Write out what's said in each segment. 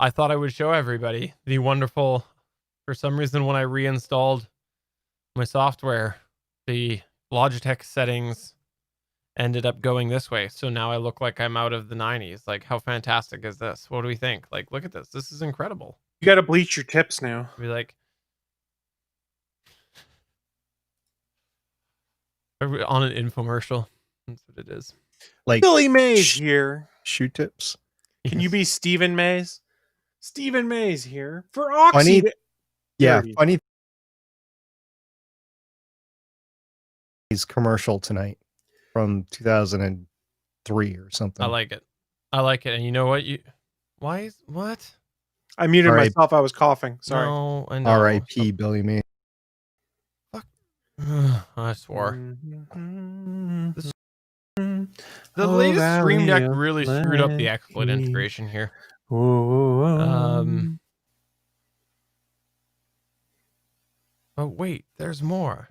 I thought I would show everybody the wonderful, for some reason, when I reinstalled my software, the Logitech settings ended up going this way. So now I look like I'm out of the 90s. Like, how fantastic is this? What do we think? Like, look at this. This is incredible. You got to bleach your tips now. Be like, on an infomercial. That's what it is. Like Billy Mays here. Shoe tips. Can you be Stephen Mays? Stephen Mays here for Oxy. Funny. His commercial tonight from 2003 or something. I like it. And you know what? What? I muted myself. I was coughing. Sorry. No, I know. R.I.P. Billy Mays. Fuck. I swore. The latest Stream Deck really screwed up the exploit integration here. Oh wait, there's more.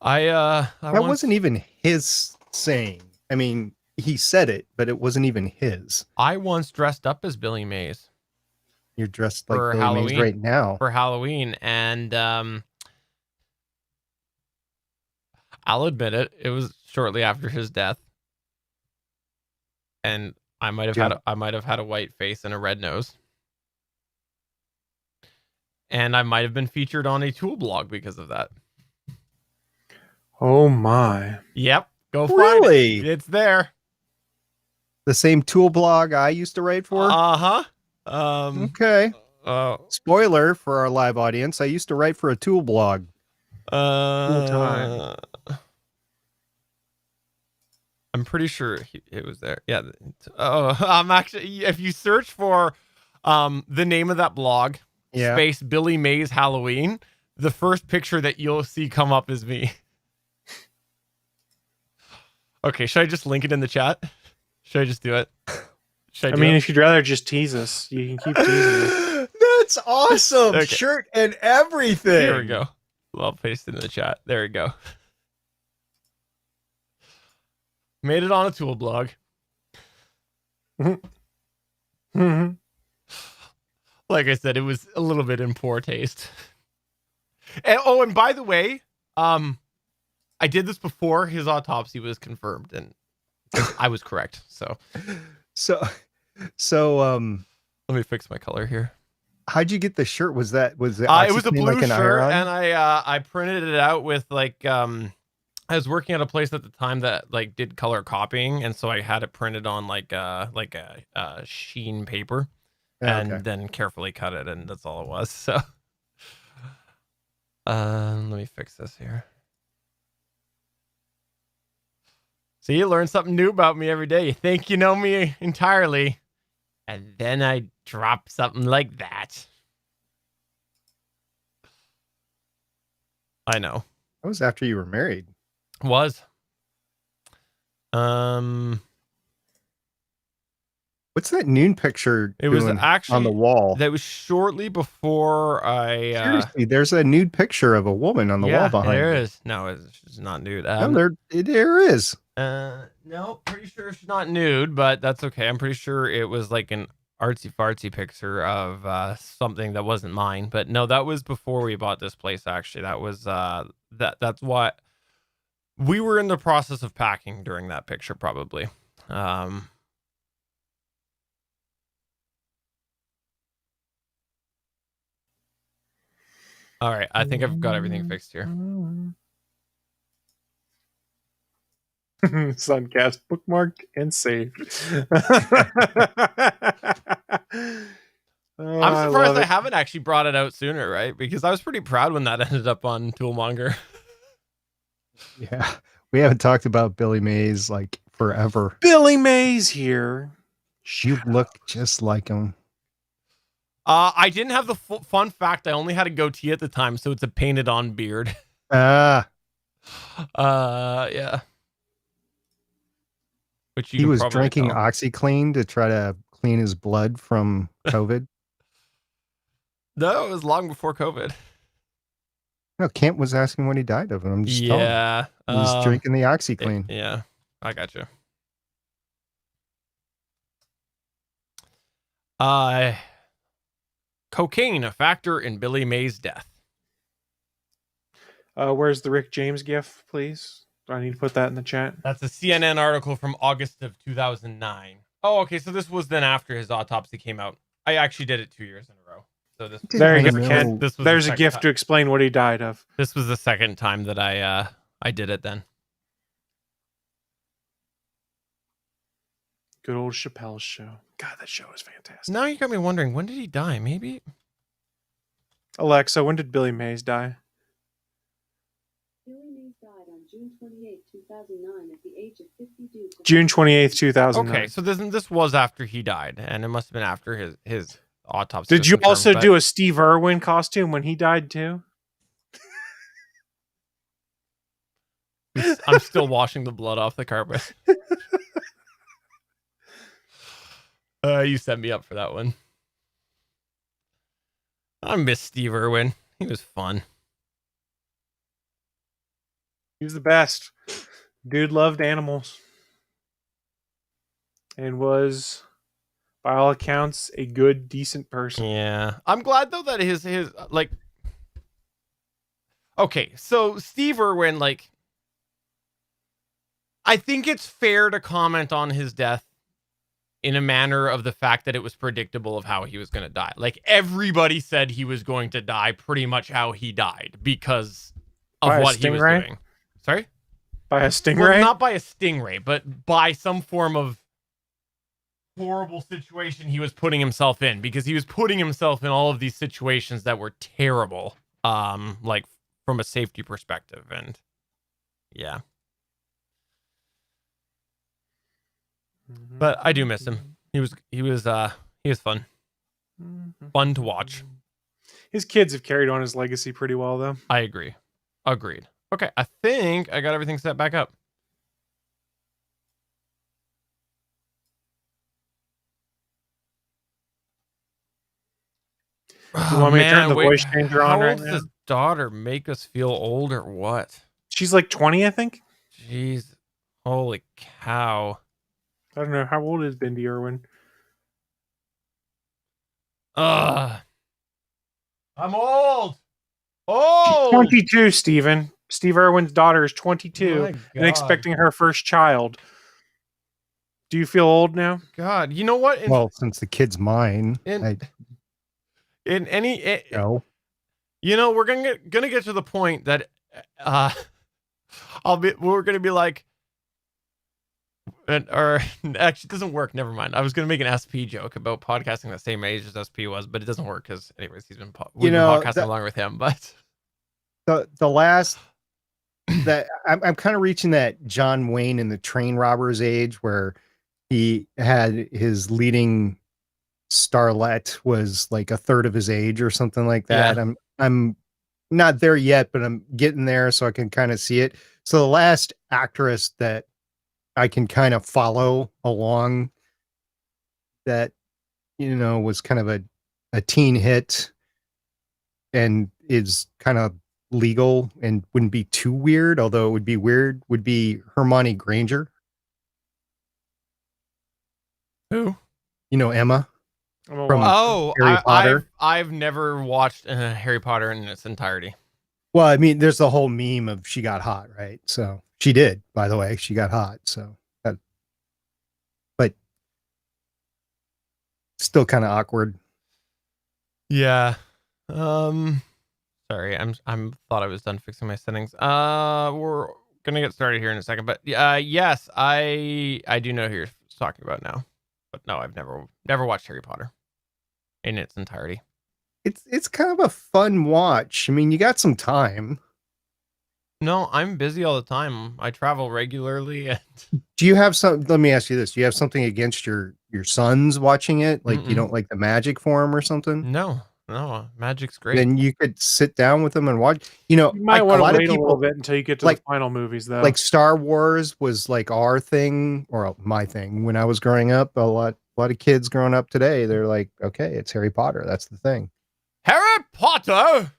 That wasn't even his saying. I mean, he said it, but it wasn't even his. I once dressed up as Billy Mays. You're dressed like Billy Halloween, Mays right now. For Halloween, and I'll admit it. It was shortly after his death, and I might have had a white face and a red nose, and I might have been featured on a tool blog because of that. Oh my! Yep, go find it. It's there. The same tool blog I used to write for. Okay. Spoiler for our live audience: I used to write for a tool blog. Full time. I'm pretty sure it was there. Yeah. I'm actually. If you search for the name of that blog, space Billy Mays Halloween, the first picture that you'll see come up is me. Okay, should I just link it in the chat? Should I just do it? If you'd rather just tease us, you can keep teasing us. That's awesome. Okay. Shirt and everything. Here we go. I'll paste it in the chat. There we go. Made it on a tool blog. Like I said, it was a little bit in poor taste. And by the way, I did this before his autopsy was confirmed, and I was correct. So let me fix my color here. How'd you get the shirt? Was it was a blue shirt, and I printed it out with I was working at a place at the time that did color copying, and so I had it printed on like a sheen paper, and then carefully cut it, and that's all it was. So let me fix this here. So you learn something new about me every day. You think you know me entirely, and then I drop something like that. I know. That was after you were married. Was. What's that noon picture? It was actually on the wall. That was shortly before I. Seriously, there's a nude picture of a woman on the wall behind. There is. No, it's not nude. No, there is. No, pretty sure it's not nude, but that's okay. I'm pretty sure it was like an artsy fartsy picture of something that wasn't mine. But no, that was before we bought this place. Actually, that was that's what we were in the process of packing during that picture, probably. All right, I think I've got everything fixed here. Suncast bookmarked and saved. I'm surprised I haven't actually brought it out sooner, right? Because I was pretty proud when that ended up on Toolmonger. Yeah, we haven't talked about Billy Mays like forever. Billy Mays here. You look just like him. I didn't have the fun fact. I only had a goatee at the time, so it's a painted on beard. Yeah. Which he was drinking OxyClean to try to clean his blood from COVID. No, it was long before COVID. No, Kent was asking when he died of it. I'm just telling you. He's drinking the OxyClean. Yeah, I got you. Cocaine, a factor in Billy Mays' death. Where's the Rick James gif, please? Do I need to put that in the chat? That's a CNN article from August of 2009. Oh, okay. So this was then after his autopsy came out. I actually did it 2 years in a row. So this There you I go, know. Ken. This was There's the a second gift time. to explain what he died of. This was the second time that I did it then. Good old Chappelle's show. God, that show is fantastic. Now you got me wondering, when did he die? Maybe. Alexa, when did Billy Mays die? Billy Mays died on June 28, 2009 at the age of 52. June 28th, 2009. Okay, so this was after he died, and it must have been after his autopsy. Did was you confirmed, also but do a Steve Irwin costume when he died too? I'm still washing the blood off the carpet. You set me up for that one. I miss Steve Irwin. He was fun. He was the best. Dude loved animals. And was, by all accounts, a good, decent person. Yeah. I'm glad though that his like okay, so Steve Irwin, like, I think it's fair to comment on his death in a manner of the fact that it was predictable of how he was going to die. Like, everybody said he was going to die pretty much how he died because of By a what he was stingray? doing. Sorry? By a stingray? Well, not by a stingray, but by some form of horrible situation he was putting himself in, because he was putting himself in all of these situations that were terrible, like from a safety perspective. And yeah, but I do miss him. He was fun to watch. His kids have carried on his legacy pretty well, though. I agree. Agreed. Okay, I think I got everything set back up. You want me to turn the voice changer on How right old does now? his daughter make us feel old or what? She's like 20, I think. Jeez. Holy cow. I don't know. How old is Bindi Irwin? I'm old. She's Oh, 22, Steven. Steve Irwin's daughter is 22 my and God. expecting her first child. Do you feel old now? God, you know what? Well, since the kid's mine, in any, no. you know, we're gonna get to the point that we're gonna be like, or actually, it doesn't work. Never mind. I was gonna make an SP joke about podcasting the same age as SP was, but it doesn't work because, anyways, we've been podcasting along with him. But The last that I'm kind of reaching that John Wayne in the Train Robbers age where he had his leading starlet was like a third of his age or something like that. Yeah. I'm not there yet, but I'm getting there so I can kind of see it. So the last actress that I can kind of follow along that, you know, was kind of a teen hit and is kind of legal and wouldn't be too weird, although it would be weird, would be Hermione Granger. who? You know, Emma. I'm a From- watch. Oh, Harry Potter? I've never watched Harry Potter in its entirety. Well, I mean, there's the whole meme of she got hot, right? So she did, by the way, she got hot. So that, but still kind of awkward. Yeah. Sorry, I'm thought I was done fixing my settings. We're gonna get started here in a second, but yes, I do know who you're talking about now. But no, I've never watched Harry Potter in its entirety. It's kind of a fun watch. I mean, you got some time. No, I'm busy all the time. I travel regularly, and Do you have some? Let me ask you this: do you have something against your sons watching it? Like you Mm-mm. don't like the magic for them or something? no, magic's great. Then you could sit down with them and watch. You know, You might like, want a to lot wait of a little people bit until you get to like- the final movies, though. like Star Wars was like our thing or my thing when I was growing up. A lot of kids growing up today, they're like, okay, it's Harry Potter. That's the thing. Harry Potter.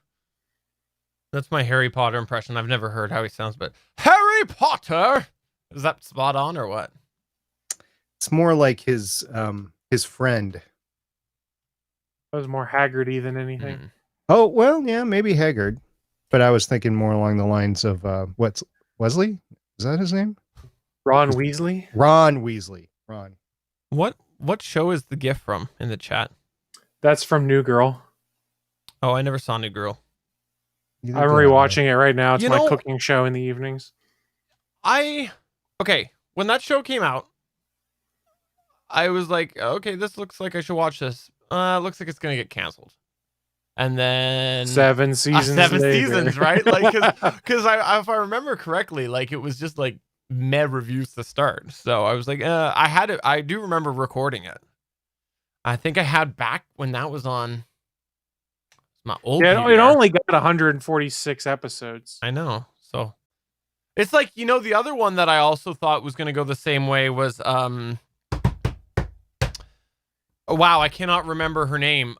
That's my Harry Potter impression. I've never heard how he sounds, but Harry Potter. Is that spot on or what? It's more like his friend. I was more Haggerty than anything. Mm. Oh, well, yeah, maybe Haggard. But I was thinking more along the lines of what's Wesley? Is that his name? Ron Weasley. Ron Weasley. Ron. What show is the GIF from in the chat? That's from New Girl. Oh, I never saw New Girl. Neither I'm did I. rewatching it right now. It's You my know- cooking show in the evenings. Okay, when that show came out, I was like, okay, this looks like I should watch this. Looks like it's gonna get canceled. And then 7 seasons. seven later. seasons, right? Like, because if I remember correctly, like it was just like meh reviews to start. So I was like, I do remember recording it. I think I had back when that was on my old. Yeah, it PVR. only got 146 episodes. I know. So it's like, the other one that I also thought was going to go the same way was oh, wow, I cannot remember her name.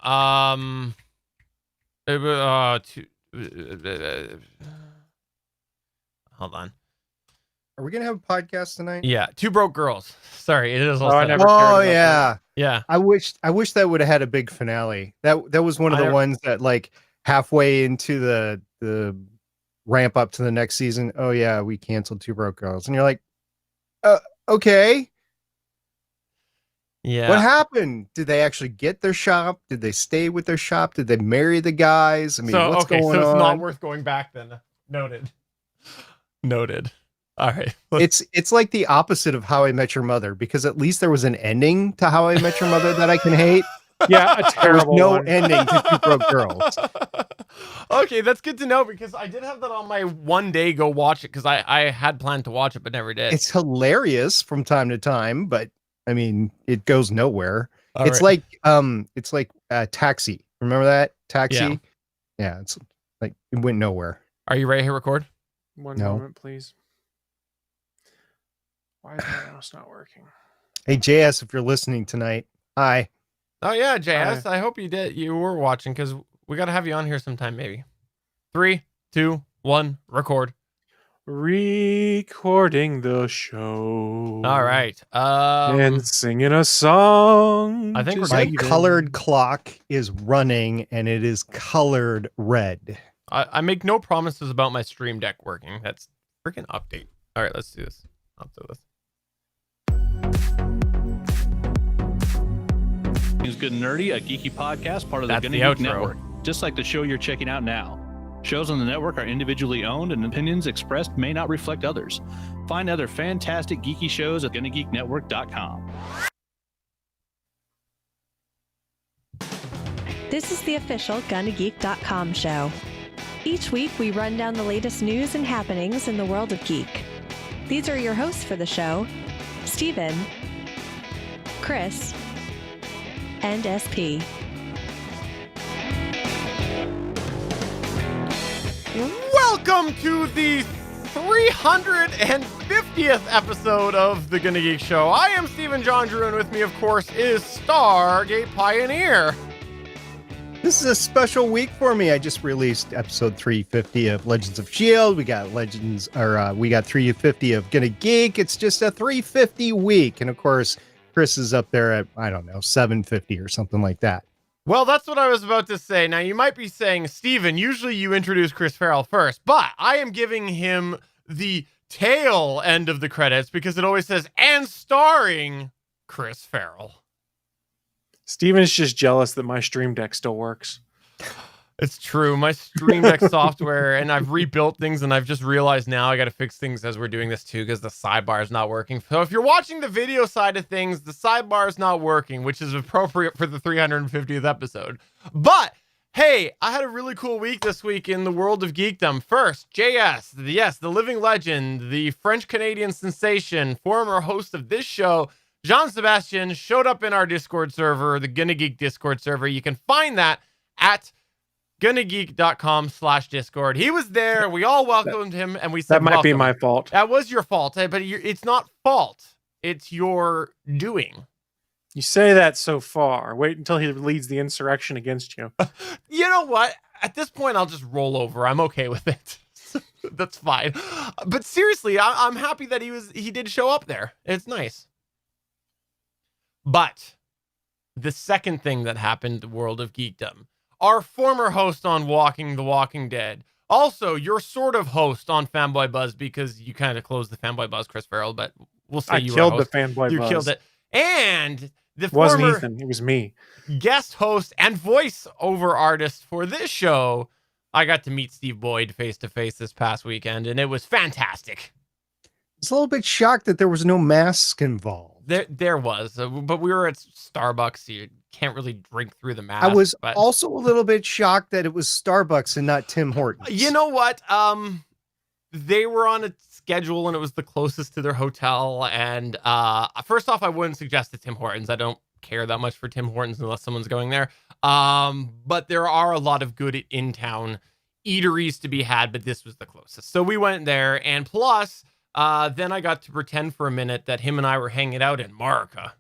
It was, hold on. Are we gonna have a podcast tonight? Yeah, Two Broke Girls. Sorry, it is also. I never cared Oh about yeah. Yeah. I wish that would have had a big finale. That was one of I the never- ones that like halfway into the ramp up to the next season. Oh yeah, we canceled Two Broke Girls, and you're like, okay. Yeah. What happened? Did they actually get their shop? Did they stay with their shop? Did they marry the guys? I mean, what's going so it's on? not worth going back then. Noted. All right. It's like the opposite of How I Met Your Mother, because at least there was an ending to How I Met Your Mother that I can hate. Yeah, a There was terrible no one. ending to Two Broke Girls. Okay, that's good to know because I did have that on my one day go watch it because I had planned to watch it but never did. It's hilarious from time to time, but I mean, it goes nowhere. All It's right. like Taxi. Remember that Taxi? Yeah. Yeah, it's like it went nowhere. Are you ready to hit record? One No. moment, please. Why is my mouse not working? Hey JS, if you're listening tonight, hi. Oh yeah, JS. I hope you were watching because we got to have you on here sometime maybe. 3, 2, 1, record. Recording the show. All right. And singing a song. I think we're to My good. Steven. colored clock is running and it is colored red. I make no promises about my stream deck working. That's freaking update. All right, let's do this. I'll do this. Is Good and Nerdy, a geeky podcast, part of the That's Good the and Geek outro. Network. Just like the show you're checking out now. Shows on the network are individually owned, and opinions expressed may not reflect others. Find other fantastic geeky shows at GonnaGeekNetwork.com. This is the official GonnaGeek.com show. Each week, we run down the latest news and happenings in the world of geek. These are your hosts for the show, Steven, Chris, and SP. Welcome to the 350th episode of the Gonna Geek Show. I am Stephen John Drew, and with me, of course, is Stargate Pioneer. This is a special week for me. I just released episode 350 of Legends of S.H.I.E.L.D. We got we got 350 of Gonna Geek. It's just a 350 week. And of course, Chris is up there at, I don't know, 750 or something like that. Well, that's what I was about to say. Now, you might be saying, Steven, usually you introduce Chris Farrell first, but I am giving him the tail end of the credits because it always says, and starring Chris Farrell. Steven's just jealous that my stream deck still works. It's true. My Stream Deck software, and I've rebuilt things, and I've just realized now I got to fix things as we're doing this too because the sidebar is not working. So if you're watching the video side of things, the sidebar is not working, which is appropriate for the 350th episode. But hey, I had a really cool week this week in the world of geekdom. First, JS, the living legend, the French-Canadian sensation, former host of this show, Jean-Sebastian, showed up in our Discord server, the Gonna Geek Discord server. You can find that at GonnaGeek.com/Discord. He was there. We all welcomed him, and we said, That might be welcome. my fault. That was your fault, but it's not fault. It's your doing. You say that so far. Wait until he leads the insurrection against you. You know what? At this point, I'll just roll over. I'm okay with it. That's fine. But seriously, I'm happy that he did show up there. It's nice. But the second thing that happened in the world of geekdom. Our former host on Walking the Walking Dead. Also, your sort of host on Fanboy Buzz, because you kind of closed the Fanboy Buzz, Chris Farrell, but we'll say I you killed were a the host. fanboy You buzz. killed it. And the It wasn't former Ethan. It was me. guest host and voiceover artist for this show. I got to meet Steve Boyd face to face this past weekend, and it was fantastic. It's a little bit shocked that there was no mask involved. There was, but we were at Starbucks, so you can't really drink through the mask. I was but also a little bit shocked that it was Starbucks and not Tim Hortons. you know what? They were on a schedule, and it was the closest to their hotel. And first off, I wouldn't suggest it Tim Hortons. I don't care that much for Tim Hortons unless someone's going there. But there are a lot of good in-town eateries to be had, but this was the closest. So we went there, and plus, then I got to pretend for a minute that him and I were hanging out in Marika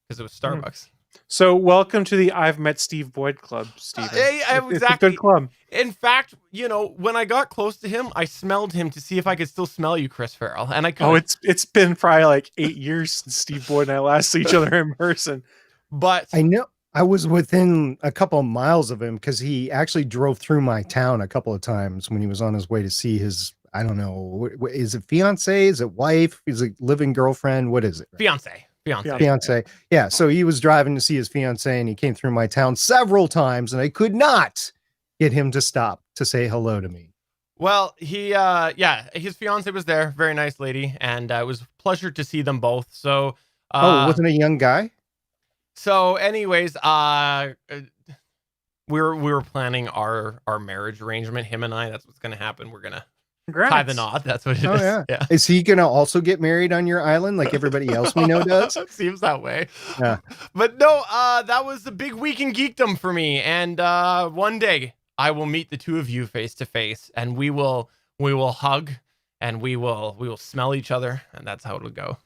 because it was Starbucks. So welcome to the I've Met Steve Boyd Club, Steven. It's a Exactly. good club. In fact, when I got close to him, I smelled him to see if I could still smell you, Chris Farrell, and I could. Oh, it's been probably like 8 years since Steve Boyd and I last saw each other in person. But I know I was within a couple of miles of him because he actually drove through my town a couple of times when he was on his way to see his, I don't know, is it fiance? Is it wife? Is it living girlfriend? What is it? fiance. Fiance. Yeah. So he was driving to see his fiance and he came through my town several times and I could not get him to stop to say hello to me. Well, his fiance was there, very nice lady, and it was a pleasure to see them both. So, wasn't a young guy? So, anyways, we were planning our marriage arrangement, him and I. That's what's gonna happen. We're gonna Congrats. tie the knot. That's what it is. Yeah. Is he gonna also get married on your island like everybody else we know does? It seems that way. Yeah. But no, that was a big week in geekdom for me. And one day I will meet the two of you face to face, and we will hug, and we will smell each other, and that's how it'll go.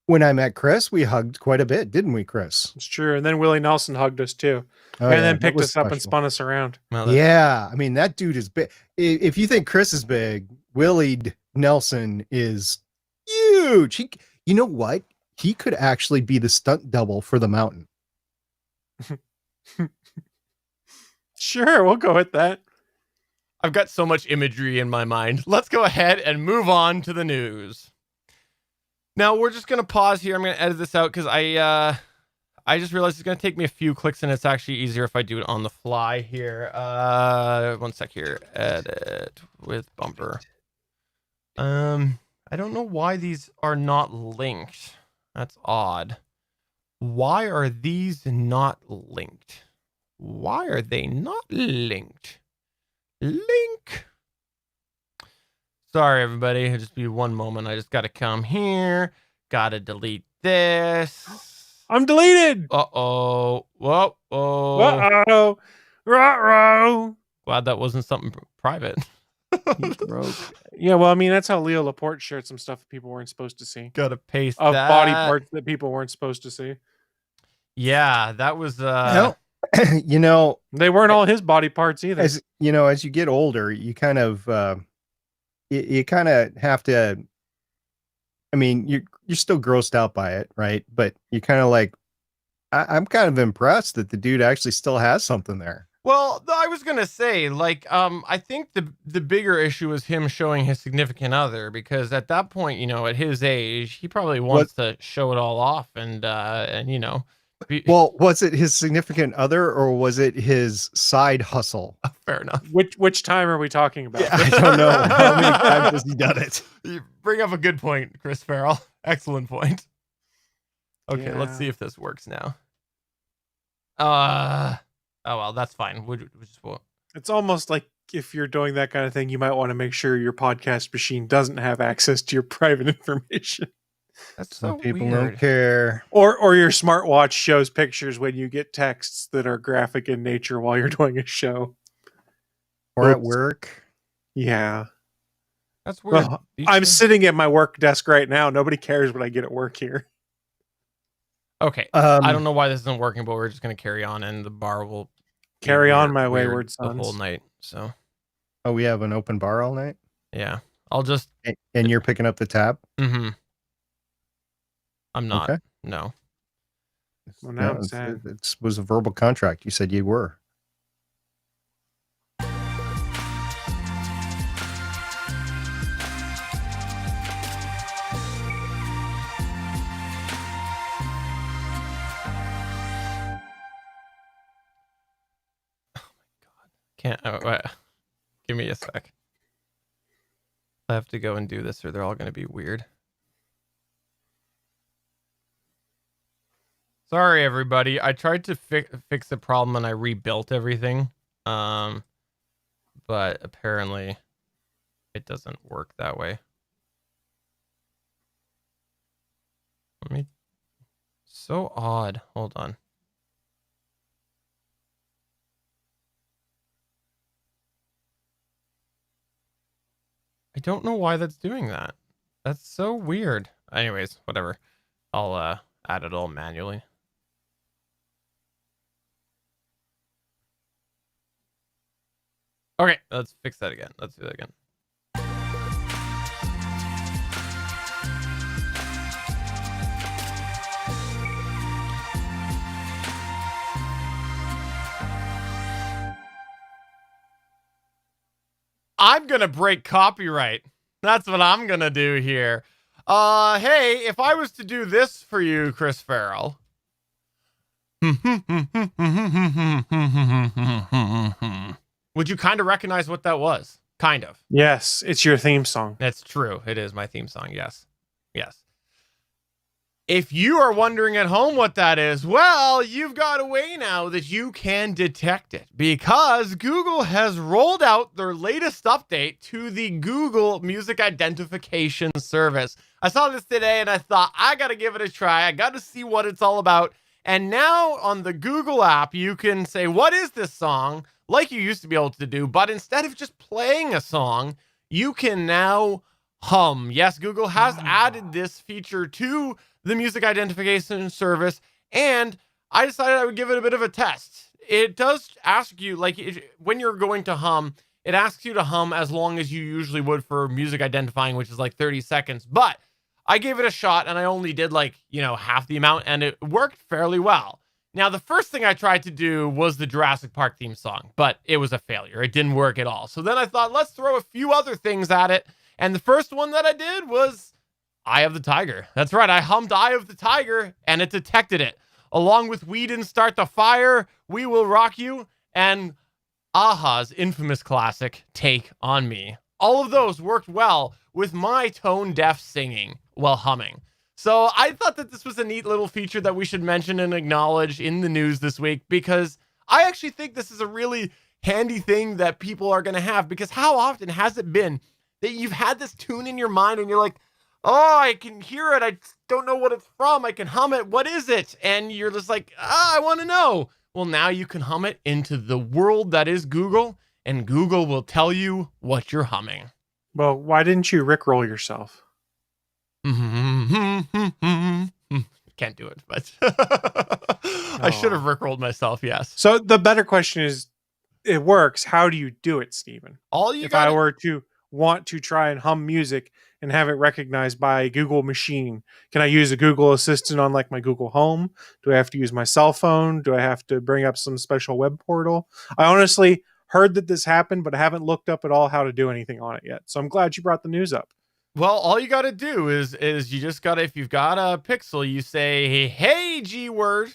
When I met Chris, we hugged quite a bit, didn't we, Chris? It's true. And then Willie Nelson hugged us too. Oh, And then that picked was us up and special. spun us around. Well, Yeah, I mean that dude is big. If you think Chris is big, Willie Nelson is huge. You know what? He could actually be the stunt double for the Mountain. Sure, we'll go with that. I've got so much imagery in my mind. Let's go ahead and move on to the news. Now we're just gonna pause here. I'm gonna edit this out because I just realized it's gonna take me a few clicks, and it's actually easier if I do it on the fly here. One sec here. Edit with bumper. I don't know why these are not linked. That's odd. Why are these not linked? Why are they not linked? Link. Sorry, everybody. It'll just be one moment. I just got to come here. Got to delete this. I'm deleted. Uh-oh. Whoa. Uh-oh. Ruh-roh. Glad that wasn't something private. Yeah, well, I mean, that's how Leo Laporte shared some stuff people weren't supposed to see. Got to paste Of that. body parts that people weren't supposed to see. Yeah, that was... You know, They weren't all his body parts either. as you know, as you get older, you kind of you kind of have to. I mean, you're still grossed out by it, right? But you kind of like, I'm kind of impressed that the dude actually still has something there. Well, I was gonna say, like, I think the bigger issue is him showing his significant other, because at that point, at his age, he probably wants to show it all off, and Well, was it his significant other or was it his side hustle? fair enough. Which time are we talking about? Yeah, I don't know. How many times has he done it? You bring up a good point, Chris Farrell. Excellent point. Okay, let's Yeah. see if this works now. Oh well, that's fine. It's almost like if you're doing that kind of thing, you might want to make sure your podcast machine doesn't have access to your private information. That's Some so people weird. don't care. Or your smartwatch shows pictures when you get texts that are graphic in nature while you're doing a show. Or at Oops. work. Yeah. That's weird. Well, You I'm should- sitting at my work desk right now. Nobody cares what I get at work here. Okay, I don't know why this isn't working, but we're just gonna carry on, and the bar will be Carry on, weird- my weird wayward the whole sons. night. So Oh, we have an open bar all night, yeah, I'll just. and you're picking up the tab. I'm not. Okay. No. Well, now I'm No, sad. it was a verbal contract. You said you were. Can't. Wait. Give me a sec. I have to go and do this, or they're all going to be weird. Sorry, everybody. I tried to fix the problem and I rebuilt everything. But apparently it doesn't work that way. So odd. Hold on. I don't know why that's doing that. That's so weird. Anyways, whatever. I'll add it all manually. Okay, let's fix that again. Let's do that again. I'm gonna break copyright. That's what I'm gonna do here. Hey, if I was to do this for you, Chris Farrell. Would you kind of recognize what that was? Kind of. Yes, it's your theme song. That's true. It is my theme song. Yes. Yes. If you are wondering at home what that is, well, you've got a way now that you can detect it because Google has rolled out their latest update to the Google Music Identification Service. I saw this today and I thought, I got to give it a try. I got to see what it's all about. And now on the Google app, you can say, what is this song? Like you used to be able to do, but instead of just playing a song, you can now hum. Yes, Google has added this feature to the Music Identification Service, and I decided I would give it a bit of a test. It does ask you, when you're going to hum, it asks you to hum as long as you usually would for music identifying, which is like 30 seconds. But I gave it a shot, and I only did half the amount, and it worked fairly well. Now, the first thing I tried to do was the Jurassic Park theme song, but it was a failure. It didn't work at all. So then I thought, let's throw a few other things at it. And the first one that I did was Eye of the Tiger. That's right. I hummed Eye of the Tiger and it detected it. Along with We Didn't Start the Fire, We Will Rock You, and Aha's infamous classic, Take On Me. All of those worked well with my tone-deaf singing while humming. So I thought that this was a neat little feature that we should mention and acknowledge in the news this week because I actually think this is a really handy thing that people are going to have because how often has it been that you've had this tune in your mind and you're like, oh, I can hear it. I don't know what it's from. I can hum it. What is it? And you're just like, I want to know. Well, now you can hum it into the world that is Google, and Google will tell you what you're humming. Well, why didn't you Rickroll yourself? Can't do it, but I should have Rickrolled myself, yes. So the better question is, it works. How do you do it, Stephen? If I were to want to try and hum music and have it recognized by a Google machine, can I use a Google Assistant on my Google Home? Do I have to use my cell phone? Do I have to bring up some special web portal? I honestly heard that this happened, but I haven't looked up at all how to do anything on it yet. So I'm glad you brought the news up. Well, all you got to do is you just got to, if you've got a Pixel, you say, hey, G word.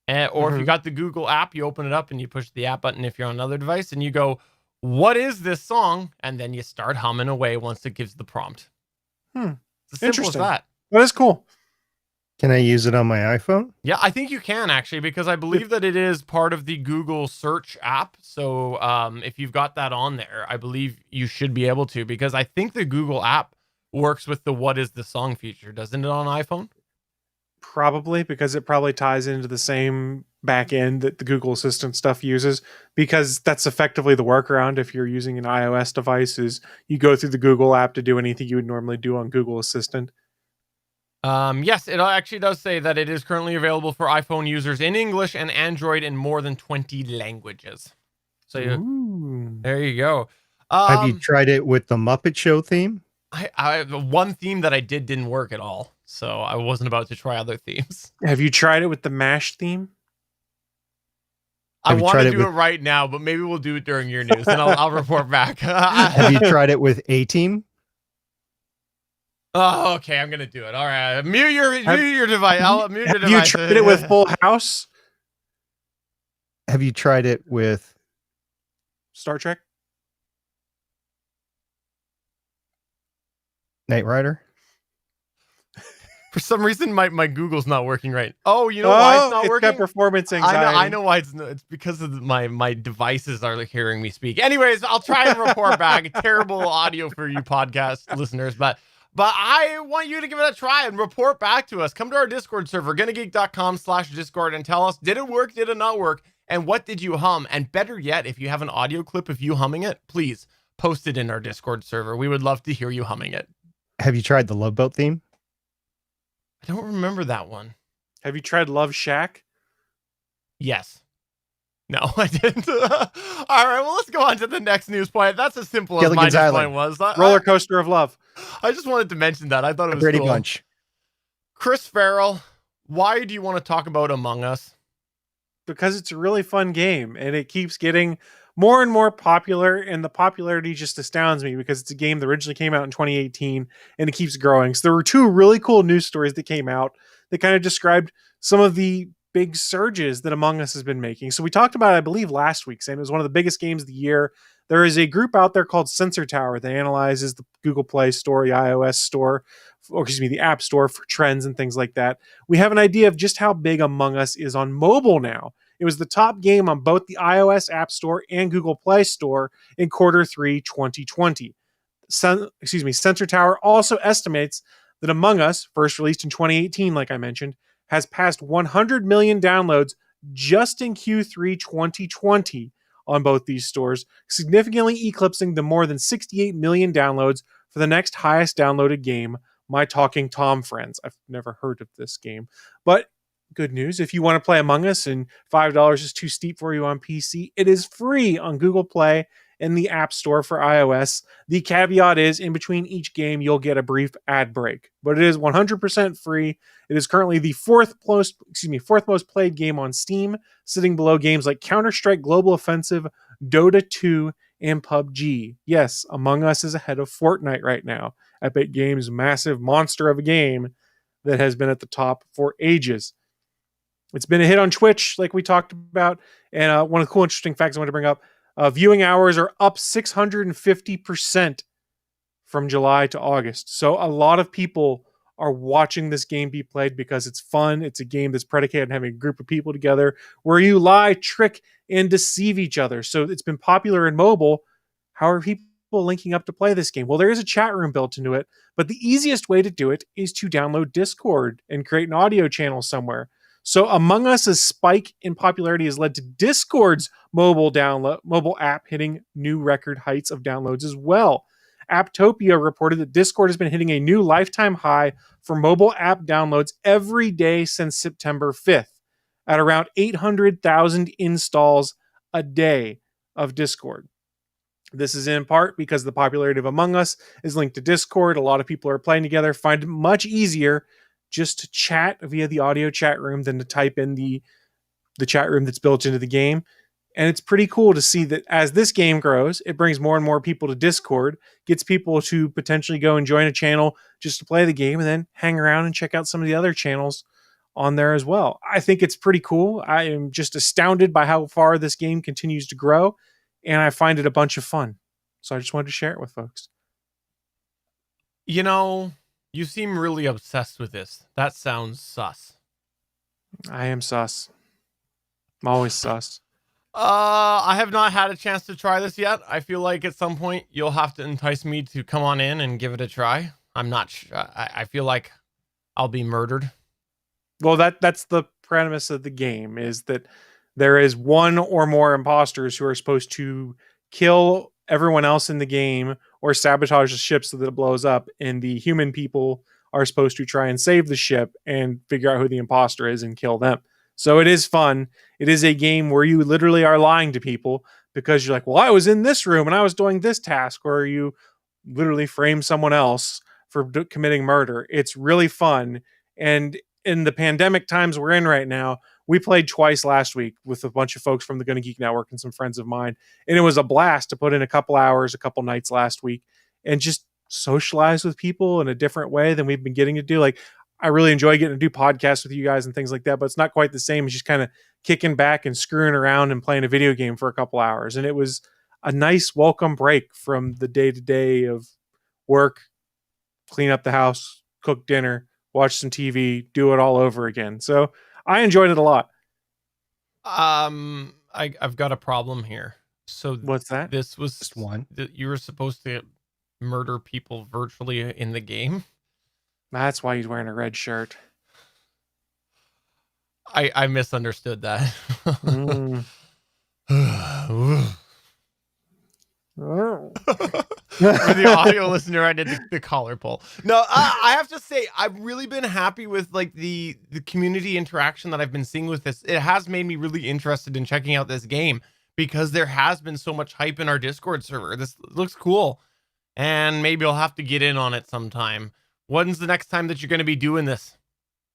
Or if you got the Google app, you open it up and you push the app button if you're on another device and you go, what is this song? And then you start humming away once it gives the prompt. It's as simple as that. That is cool. Can I use it on my iPhone? Yeah, I think you can actually, because I believe that it is part of the Google search app. So if you've got that on there, I believe you should be able to, because I think the Google app works with the what is the song feature. Doesn't it on iPhone? Probably, because it probably ties into the same back end that the Google Assistant stuff uses, because that's effectively the workaround if you're using an iOS device is you go through the Google app to do anything you would normally do on Google Assistant. Yes, it actually does say that it is currently available for iPhone users in English and Android in more than 20 languages. So there you go. Have you tried it with the Muppet Show theme? I one theme that I didn't work at all. so I wasn't about to try other themes. Have you tried it with the MASH theme? I want to do it right now, but maybe we'll do it during your news, and I'll report back. Have you tried it with A-Team? Oh, okay. I'm gonna do it. All right. Mute your device. I'll mute your device. Have you tried it with Full House? Have you tried it with Star Trek? Knight Rider? For some reason, my Google's not working right. Oh, you know why it's not working? Got performance anxiety. I know why it's because of my devices are hearing me speak. Anyways, I'll try and report back. Terrible audio for you podcast listeners, but I want you to give it a try and report back to us. Come to our Discord server, gonnageek.com/Discord, and tell us, did it work? Did it not work? And what did you hum? And better yet, if you have an audio clip of you humming it, please post it in our Discord server. We would love to hear you humming it. Have you tried the Love Boat theme? I don't remember that one. Have you tried Love Shack? Yes. No, I didn't. All right, well, let's go on to the next news point. That's as simple as my news point was. Roller Coaster of Love. I just wanted to mention that. I thought it was Brady cool. Bunch. Chris Farrell, why do you want to talk about Among Us? Because it's a really fun game, and it keeps getting more and more popular, and the popularity just astounds me because it's a game that originally came out in 2018, and it keeps growing. So there were two really cool news stories that came out that kind of described some of the big surges that Among Us has been making. So we talked about it, I believe, last week, saying it was one of the biggest games of the year. There is a group out there called Sensor Tower that analyzes the Google Play Store, the iOS store, or excuse me, the App Store for trends and things like that. We have an idea of just how big Among Us is on mobile now. It was the top game on both the iOS App Store and Google Play Store in Q3 2020. Sensor Tower also estimates that Among Us, first released in 2018, like I mentioned, has passed 100 million downloads just in Q3 2020 on both these stores, significantly eclipsing the more than 68 million downloads for the next highest downloaded game, My Talking Tom Friends. I've never heard of this game, but good news. If you want to play Among Us and $5 is too steep for you on PC, it is free on Google Play and the App Store for iOS. The caveat is in between each game, you'll get a brief ad break, but it is 100% free. It is currently the fourth most played game on Steam, sitting below games like Counter-Strike Global Offensive, Dota 2, and PUBG. Yes, Among Us is ahead of Fortnite right now. Epic Games' massive monster of a game that has been at the top for ages. It's been a hit on Twitch, like we talked about. And one of the cool, interesting facts I want to bring up, viewing hours are up 650% from July to August. So a lot of people are watching this game be played because it's fun. It's a game that's predicated on having a group of people together where you lie, trick, and deceive each other. So it's been popular in mobile. How are people linking up to play this game? Well, there is a chat room built into it, but the easiest way to do it is to download Discord and create an audio channel somewhere. So Among Us's spike in popularity has led to Discord's mobile app hitting new record heights of downloads as well. Apptopia reported that Discord has been hitting a new lifetime high for mobile app downloads every day since September 5th, at around 800,000 installs a day of Discord. This is in part because the popularity of Among Us is linked to Discord. A lot of people are playing together, find it much easier just to chat via the audio chat room than to type in the chat room that's built into the game. And it's pretty cool to see that as this game grows, it brings more and more people to Discord, gets people to potentially go and join a channel just to play the game and then hang around and check out some of the other channels on there as well. I think it's pretty cool. I am just astounded by how far this game continues to grow, and I find it a bunch of fun. So I just wanted to share it with folks. You know, you seem really obsessed with this. That sounds sus. I am sus. I'm always sus. I have not had a chance to try this yet. I feel like at some point you'll have to entice me to come on in and give it a try. I'm not sure. I feel like I'll be murdered. Well, that's the premise of the game, is that there is one or more imposters who are supposed to kill everyone else in the game or sabotage the ship so that it blows up, and the human people are supposed to try and save the ship and figure out who the imposter is and kill them. So it is fun. It is a game where you literally are lying to people because you're like, well, I was in this room and I was doing this task, or you literally frame someone else for committing murder. It's really fun. And in the pandemic times we're in right now, we played twice last week with a bunch of folks from the Gonna Geek Network and some friends of mine. And it was a blast to put in a couple hours, a couple nights last week and just socialize with people in a different way than we've been getting to do. Like, I really enjoy getting to do podcasts with you guys and things like that, but it's not quite the same as just kind of kicking back and screwing around and playing a video game for a couple hours. And it was a nice welcome break from the day to day of work, clean up the house, cook dinner, watch some TV, do it all over again. So I enjoyed it a lot. I've got a problem here. So what's that? This was Just one. You were supposed to murder people virtually in the game. That's why he's wearing a red shirt. I misunderstood that. For the audio listener, I did the collar pull. No, I have to say, I've really been happy with like the community interaction that I've been seeing with this. It has made me really interested in checking out this game because there has been so much hype in our Discord server. This looks cool, and maybe I'll have to get in on it sometime. When's the next time that you're going to be doing this?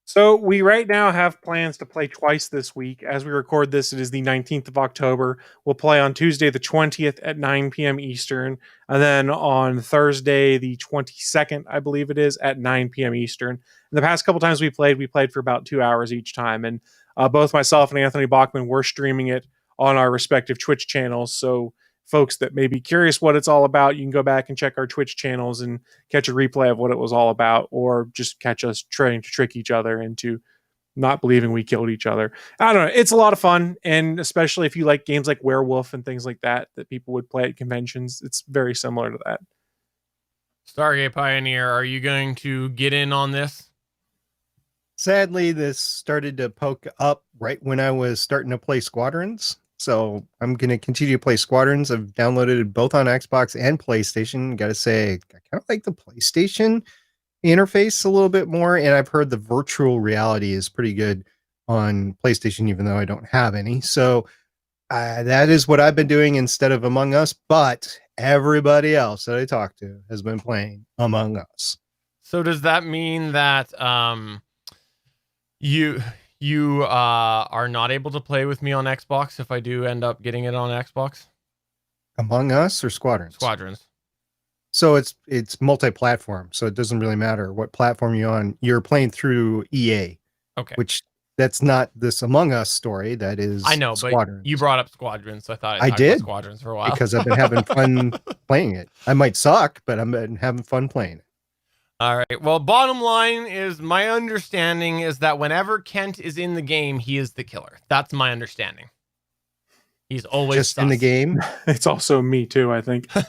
So we right now have plans to play twice this week. As we record this, it is the 19th of October. We'll play on Tuesday the 20th at 9 p.m. Eastern. And then on Thursday the 22nd, I believe it is, at 9 p.m. Eastern. And the past couple times we played for about 2 hours each time. And both myself and Anthony Bachman were streaming it on our respective Twitch channels. So folks that may be curious what it's all about, you can go back and check our Twitch channels and catch a replay of what it was all about, or just catch us trying to trick each other into not believing we killed each other. I don't know. It's a lot of fun. And especially if you like games like Werewolf and things like that people would play at conventions, it's very similar to that. Stargate Pioneer, are you going to get in on this? Sadly, this started to poke up right when I was starting to play Squadrons. So I'm going to continue to play Squadrons. I've downloaded it both on Xbox and PlayStation. Got to say, I kind of like the PlayStation interface a little bit more. And I've heard the virtual reality is pretty good on PlayStation, even though I don't have any. So that is what I've been doing instead of Among Us. But everybody else that I talk to has been playing Among Us. So does that mean that you are not able to play with me on Xbox if I do end up getting it on Xbox? Among Us or Squadrons? Squadrons. So it's multi-platform, so it doesn't really matter what platform you're on. You're playing through EA. Okay. Which that's not this Among Us story. That is I know, Squadrons. but you brought up Squadrons, so I thought I did about Squadrons for a while. Because I've been having fun playing it. I might suck, but I've been having fun playing it. All right. Well, bottom line is my understanding is that whenever Kent is in the game, he is the killer. That's my understanding. He's always just in the game. It's also me too, I think. All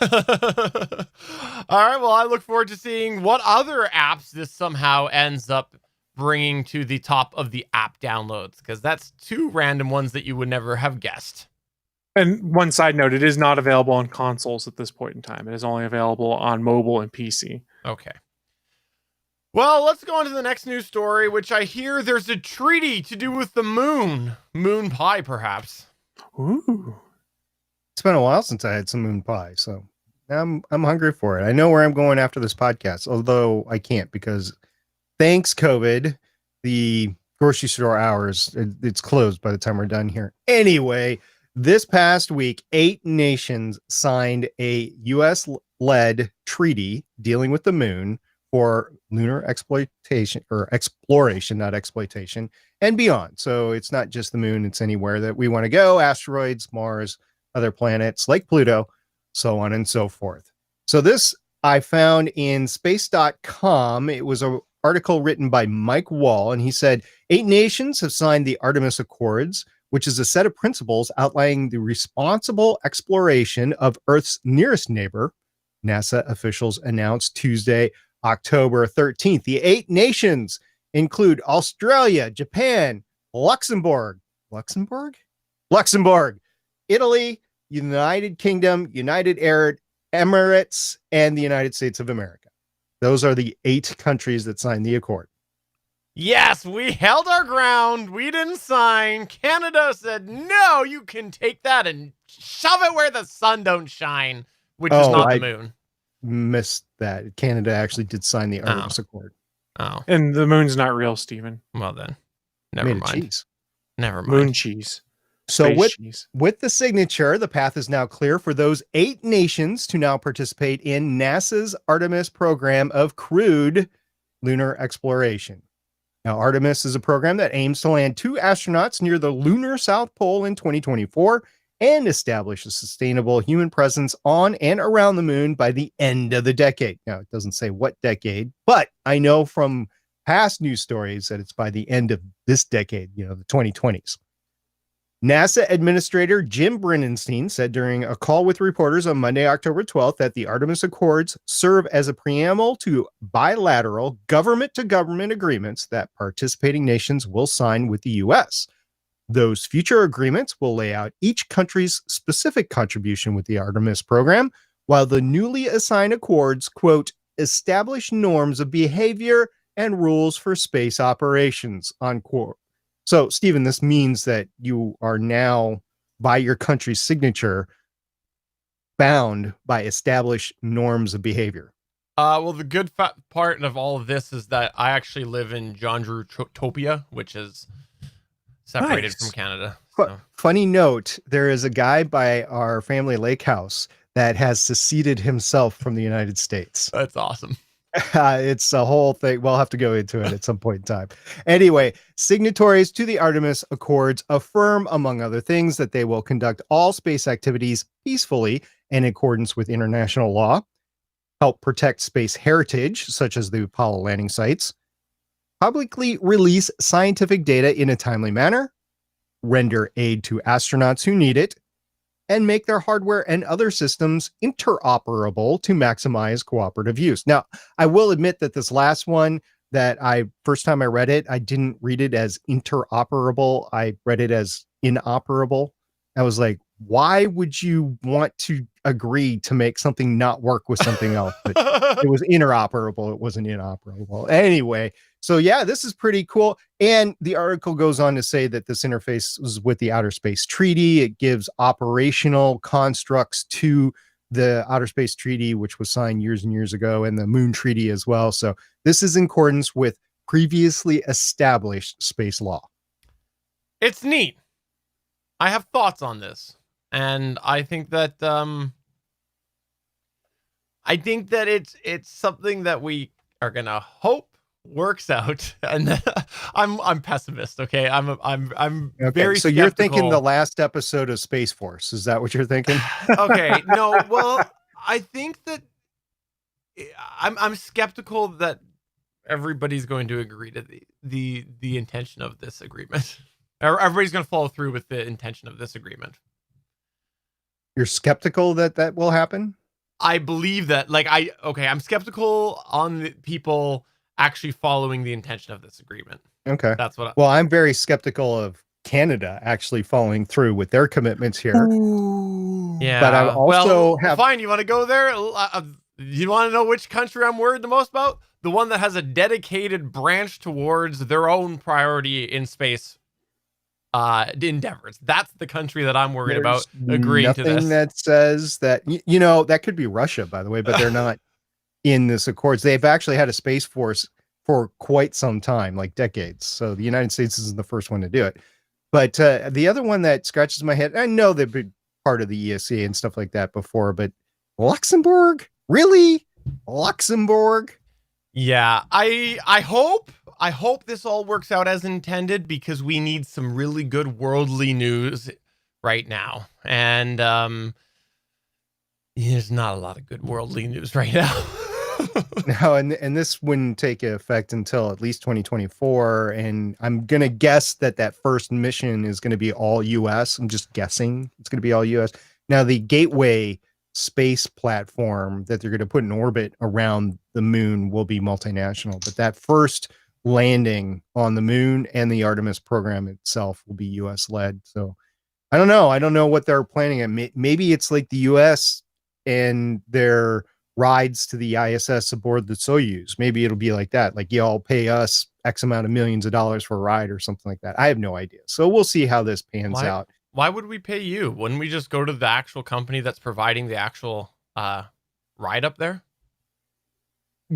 right. Well, I look forward to seeing what other apps this somehow ends up bringing to the top of the app downloads, because that's two random ones that you would never have guessed. And one side note, it is not available on consoles at this point in time. It is only available on mobile and PC. Okay. Well, let's go on to the next news story, which I hear there's a treaty to do with the moon. Moon pie, perhaps. Ooh. It's been a while since I had some moon pie, so I'm hungry for it. I know where I'm going after this podcast, although I can't because thanks COVID, the grocery store hours, it's closed by the time we're done here. Anyway, this past week, 8 nations signed a U.S.-led treaty dealing with the moon for lunar exploration, not exploitation, and beyond. So it's not just the moon, it's anywhere that we want to go, asteroids, Mars, other planets like Pluto, so on and so forth. So this I found in space.com. It was an article written by Mike Wall, and he said 8 nations have signed the Artemis Accords, which is a set of principles outlining the responsible exploration of Earth's nearest neighbor, NASA officials announced Tuesday, October 13th. The 8 nations include Australia, Japan, Luxembourg, Italy, United Kingdom, United Arab Emirates, and the United States of America. Those are the 8 countries that signed the accord. Yes, we held our ground. We didn't sign. Canada said, no, you can take that and shove it where the sun don't shine, which is not the moon. missed that. Canada actually did sign the Artemis Accord. Oh. And the moon's not real, Stephen. Well then, never Made of mind. cheese. Never mind. Moon cheese. So cheese. with the signature, the path is now clear for those 8 nations to now participate in NASA's Artemis program of crewed lunar exploration. Now, Artemis is a program that aims to land 2 astronauts near the lunar South Pole in 2024 and establish a sustainable human presence on and around the moon by the end of the decade. Now, it doesn't say what decade, but I know from past news stories that it's by the end of this decade, the 2020s. NASA Administrator Jim Bridenstine said during a call with reporters on Monday, October 12th, that the Artemis Accords serve as a preamble to bilateral government-to-government agreements that participating nations will sign with the U.S. Those future agreements will lay out each country's specific contribution with the Artemis program, while the newly assigned accords, quote, establish norms of behavior and rules for space operations, unquote. So, Stephen, this means that you are now, by your country's signature, bound by established norms of behavior. Well, the good part of all of this is that I actually live in Jandrutopia, which is separated from Canada. So. Funny note, there is a guy by our family lake house that has seceded himself from the United States. That's awesome. It's a whole thing. We'll have to go into it at some point in time. Anyway, signatories to the Artemis Accords affirm, among other things, that they will conduct all space activities peacefully and in accordance with international law, help protect space heritage, such as the Apollo landing sites, publicly release scientific data in a timely manner, render aid to astronauts who need it, and make their hardware and other systems interoperable to maximize cooperative use. Now, I will admit that this last one first time I read it, I didn't read it as interoperable. I read it as inoperable. I was like, why would you want to agree to make something not work with something else? But it was interoperable. It wasn't inoperable. Anyway, so yeah, this is pretty cool. And the article goes on to say that this interface was with the Outer Space Treaty. It gives operational constructs to the Outer Space Treaty, which was signed years and years ago, and the Moon Treaty as well. So this is in accordance with previously established space law. It's neat. I have thoughts on this. And I think that it's something that we are gonna hope works out. And I'm pessimist. Okay, I'm okay, very. So skeptical. You're thinking the last episode of Space Force? Is that what you're thinking? Okay, no. Well, I think that I'm skeptical that everybody's going to agree to the intention of this agreement. Everybody's going to follow through with the intention of this agreement. You're skeptical that will happen? I believe that, I'm skeptical on the people actually following the intention of this agreement. Okay. That's what I'm very skeptical of Canada actually following through with their commitments here. Ooh. Yeah. But I also fine, you want to go there? You want to know which country I'm worried the most about? The one that has a dedicated branch towards their own priority in space endeavors. That's the country that I'm worried about agreeing to this. Nothing that says that, that could be Russia, by the way, but they're not in this Accords. They've actually had a space force for quite some time, like decades. So the United States isn't the first one to do it. But the other one that scratches my head, I know they've been part of the ESA and stuff like that before, but Luxembourg? Really? Luxembourg? Yeah, I hope this all works out as intended, because we need some really good worldly news right now. And there's not a lot of good worldly news right now. No, and this wouldn't take effect until at least 2024. And I'm going to guess that first mission is going to be all US. I'm just guessing it's going to be all US. Now, the Gateway space platform that they're going to put in orbit around the moon will be multinational. But that first landing on the moon and the Artemis program itself will be US led. So I don't know. I don't know what they're planning. Maybe it's like the US and their rides to the ISS aboard the Soyuz. Maybe it'll be like that. Like, y'all pay us X amount of millions of dollars for a ride or something like that. I have no idea. So we'll see how this pans out. Why would we pay you? Wouldn't we just go to the actual company that's providing the actual ride up there?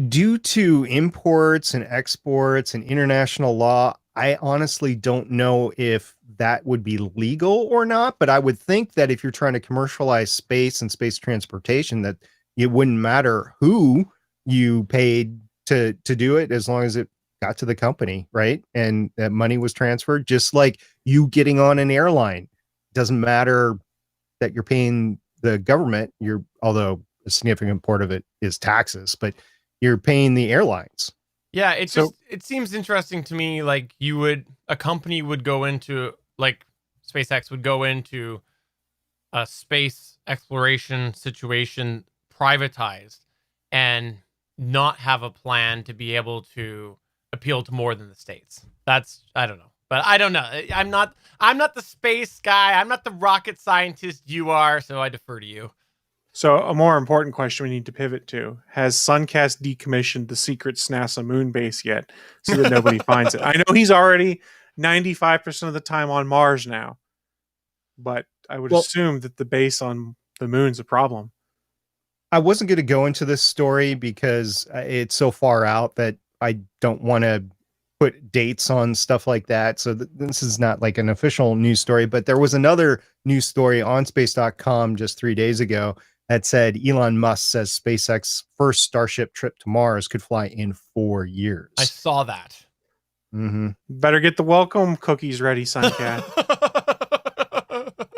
due to imports and exports and international law, I honestly don't know if that would be legal or not, but I would think that if you're trying to commercialize space and space transportation, that it wouldn't matter who you paid to do it as long as it got to the company, right? And that money was transferred, just like you getting on an airline. Doesn't matter that you're paying the government, although a significant part of it is taxes, but you're paying the airlines. Yeah, it seems interesting to me. Like a company would go into, like SpaceX would go into a space exploration situation privatized and not have a plan to be able to appeal to more than the states. I don't know. But I don't know. I'm not the space guy. I'm not the rocket scientist you are, so I defer to you. So a more important question we need to pivot to: has Suncast decommissioned the secret NASA moon base yet, so that nobody finds it? I know he's already 95% of the time on Mars now, but I would assume that the base on the moon's a problem. I wasn't going to go into this story because it's so far out that I don't want to put dates on stuff like that. So this is not like an official news story, but there was another news story on space.com just 3 days ago that said Elon Musk says SpaceX first Starship trip to Mars could fly in 4 years. I saw that. Mm-hmm. Better get the welcome cookies ready, Suncat.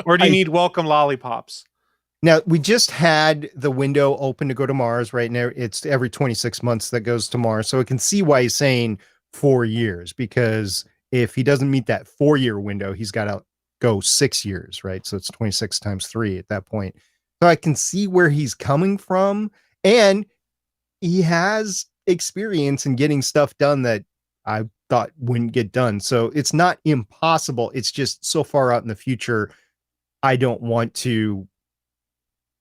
Or do you need welcome lollipops? Now, we just had the window open to go to Mars. Right now, it's every 26 months that goes to Mars. So I can see why he's saying 4 years, because if he doesn't meet that 4-year window, he's got to go 6 years, right? So it's 26 times 3 at that point. So I can see where he's coming from. And he has experience in getting stuff done that I thought wouldn't get done. So it's not impossible. It's just so far out in the future, I don't want to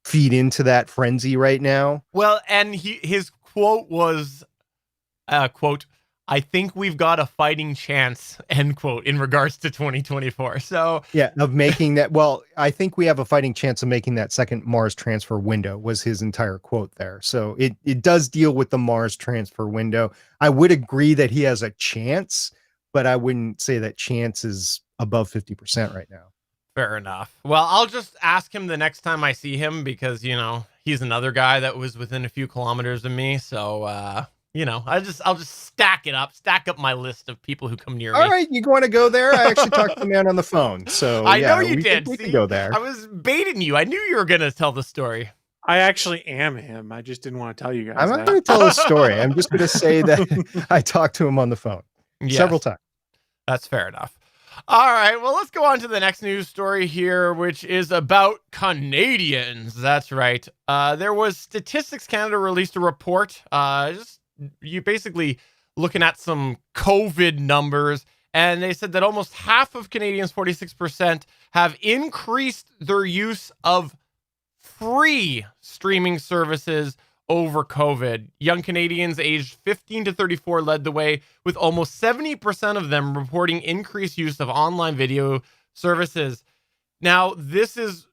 feed into that frenzy right now. Well, and his quote was, quote, "I think we've got a fighting chance," end quote, in regards to 2024. So yeah, of making that. Well, I think we have a fighting chance of making that second Mars transfer window was his entire quote there. So it does deal with the Mars transfer window. I would agree that he has a chance, but I wouldn't say that chance is above 50% right now. fair enough. Well, I'll just ask him the next time I see him, because, he's another guy that was within a few kilometers of me. So, I'll just stack up my list of people who come near me. All right, you want to go there? I actually talked to the man on the phone. So I know you did. We can go there. I was baiting you. I knew you were going to tell the story. I actually am him. I just didn't want to tell you guys. I'm not going to tell a story. I'm just going to say that I talked to him on the phone several times. That's fair enough. All right, well, let's go on to the next news story here, which is about Canadians. That's right. There was Statistics Canada released a report, you basically looking at some COVID numbers, and they said that almost half of Canadians, 46%, have increased their use of free streaming services over COVID. Young Canadians aged 15 to 34 led the way, with almost 70% of them reporting increased use of online video services. Now, this is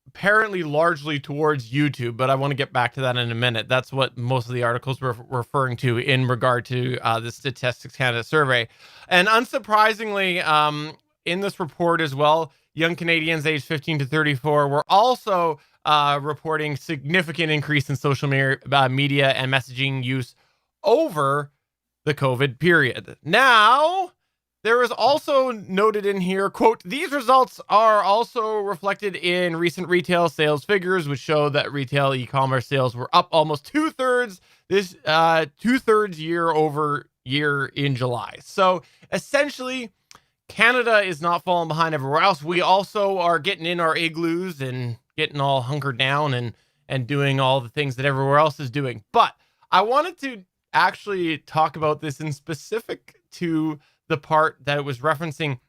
apparently largely towards YouTube, but I want to get back to that in a minute. That's what most of the articles were referring to in regard to the Statistics Canada survey. And unsurprisingly, in this report as well, young Canadians aged 15 to 34 were also reporting significant increase in social media and messaging use over the COVID period. Now, there is also noted in here, quote, "These results are also reflected in recent retail sales figures, which show that retail e-commerce sales were up almost two-thirds year over year in July." So essentially, Canada is not falling behind everywhere else. We also are getting in our igloos and getting all hunkered down and doing all the things that everywhere else is doing. But I wanted to actually talk about this in specific to the part that it was referencing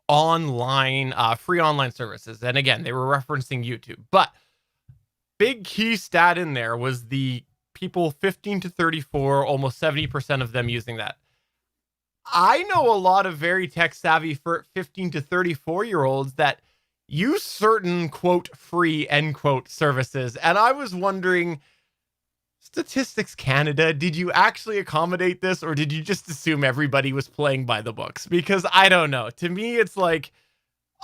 online, free online services. And again, they were referencing YouTube. But big key stat in there was the people 15 to 34, almost 70% of them using that. I know a lot of very tech savvy for 15 to 34-year-olds that use certain, quote, free, end quote, services. And I was wondering, Statistics Canada, did you actually accommodate this, or did you just assume everybody was playing by the books? Because I don't know. To me, it's like,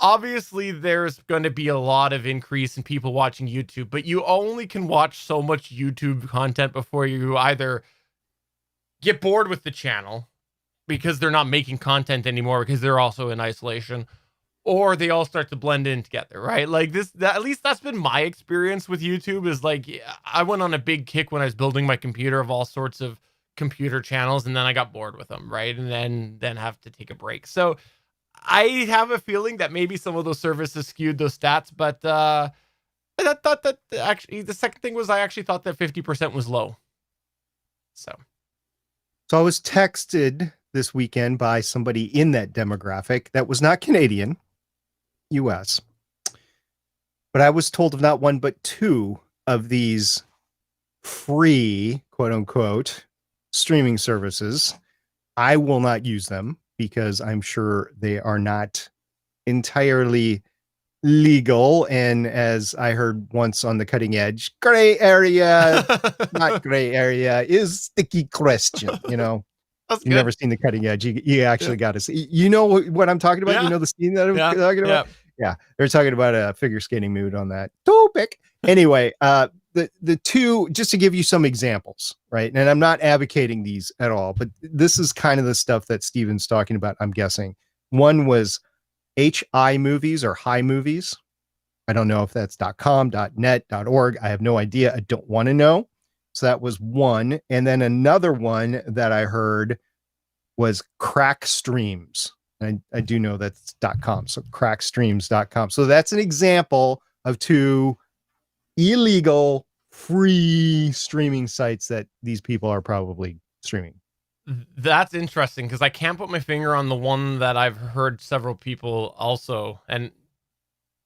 obviously there's going to be a lot of increase in people watching YouTube, but you only can watch so much YouTube content before you either get bored with the channel because they're not making content anymore because they're also in isolation, or they all start to blend in together, right? Like at least that's been my experience with YouTube. Is like, I went on a big kick when I was building my computer of all sorts of computer channels, and then I got bored with them, right? And then have to take a break. So I have a feeling that maybe some of those services skewed those stats, but I thought that actually the second thing was I actually thought that 50% was low. So I was texted this weekend by somebody in that demographic that was not Canadian, US, but I was told of not one but two of these free, quote unquote, streaming services. I will not use them because I'm sure they are not entirely legal. And as I heard once on the Cutting Edge, gray area, not gray area, is sticky question. You know, you've never seen the Cutting Edge. You actually got to see. You know what I'm talking about? Yeah. You know the scene that I'm talking about? Yeah. They're talking about a figure skating mood on that topic. Anyway, the two, just to give you some examples, right? And I'm not advocating these at all, but this is kind of the stuff that Steven's talking about, I'm guessing. One was HI movies or high movies. I don't know if that's .com, .net, .org. I have no idea. I don't want to know. So that was one. And then another one that I heard was crack streams. I do know that's .com. So crackstreams.com. So that's an example of two illegal free streaming sites that these people are probably streaming. That's interesting because I can't put my finger on the one that I've heard several people also. And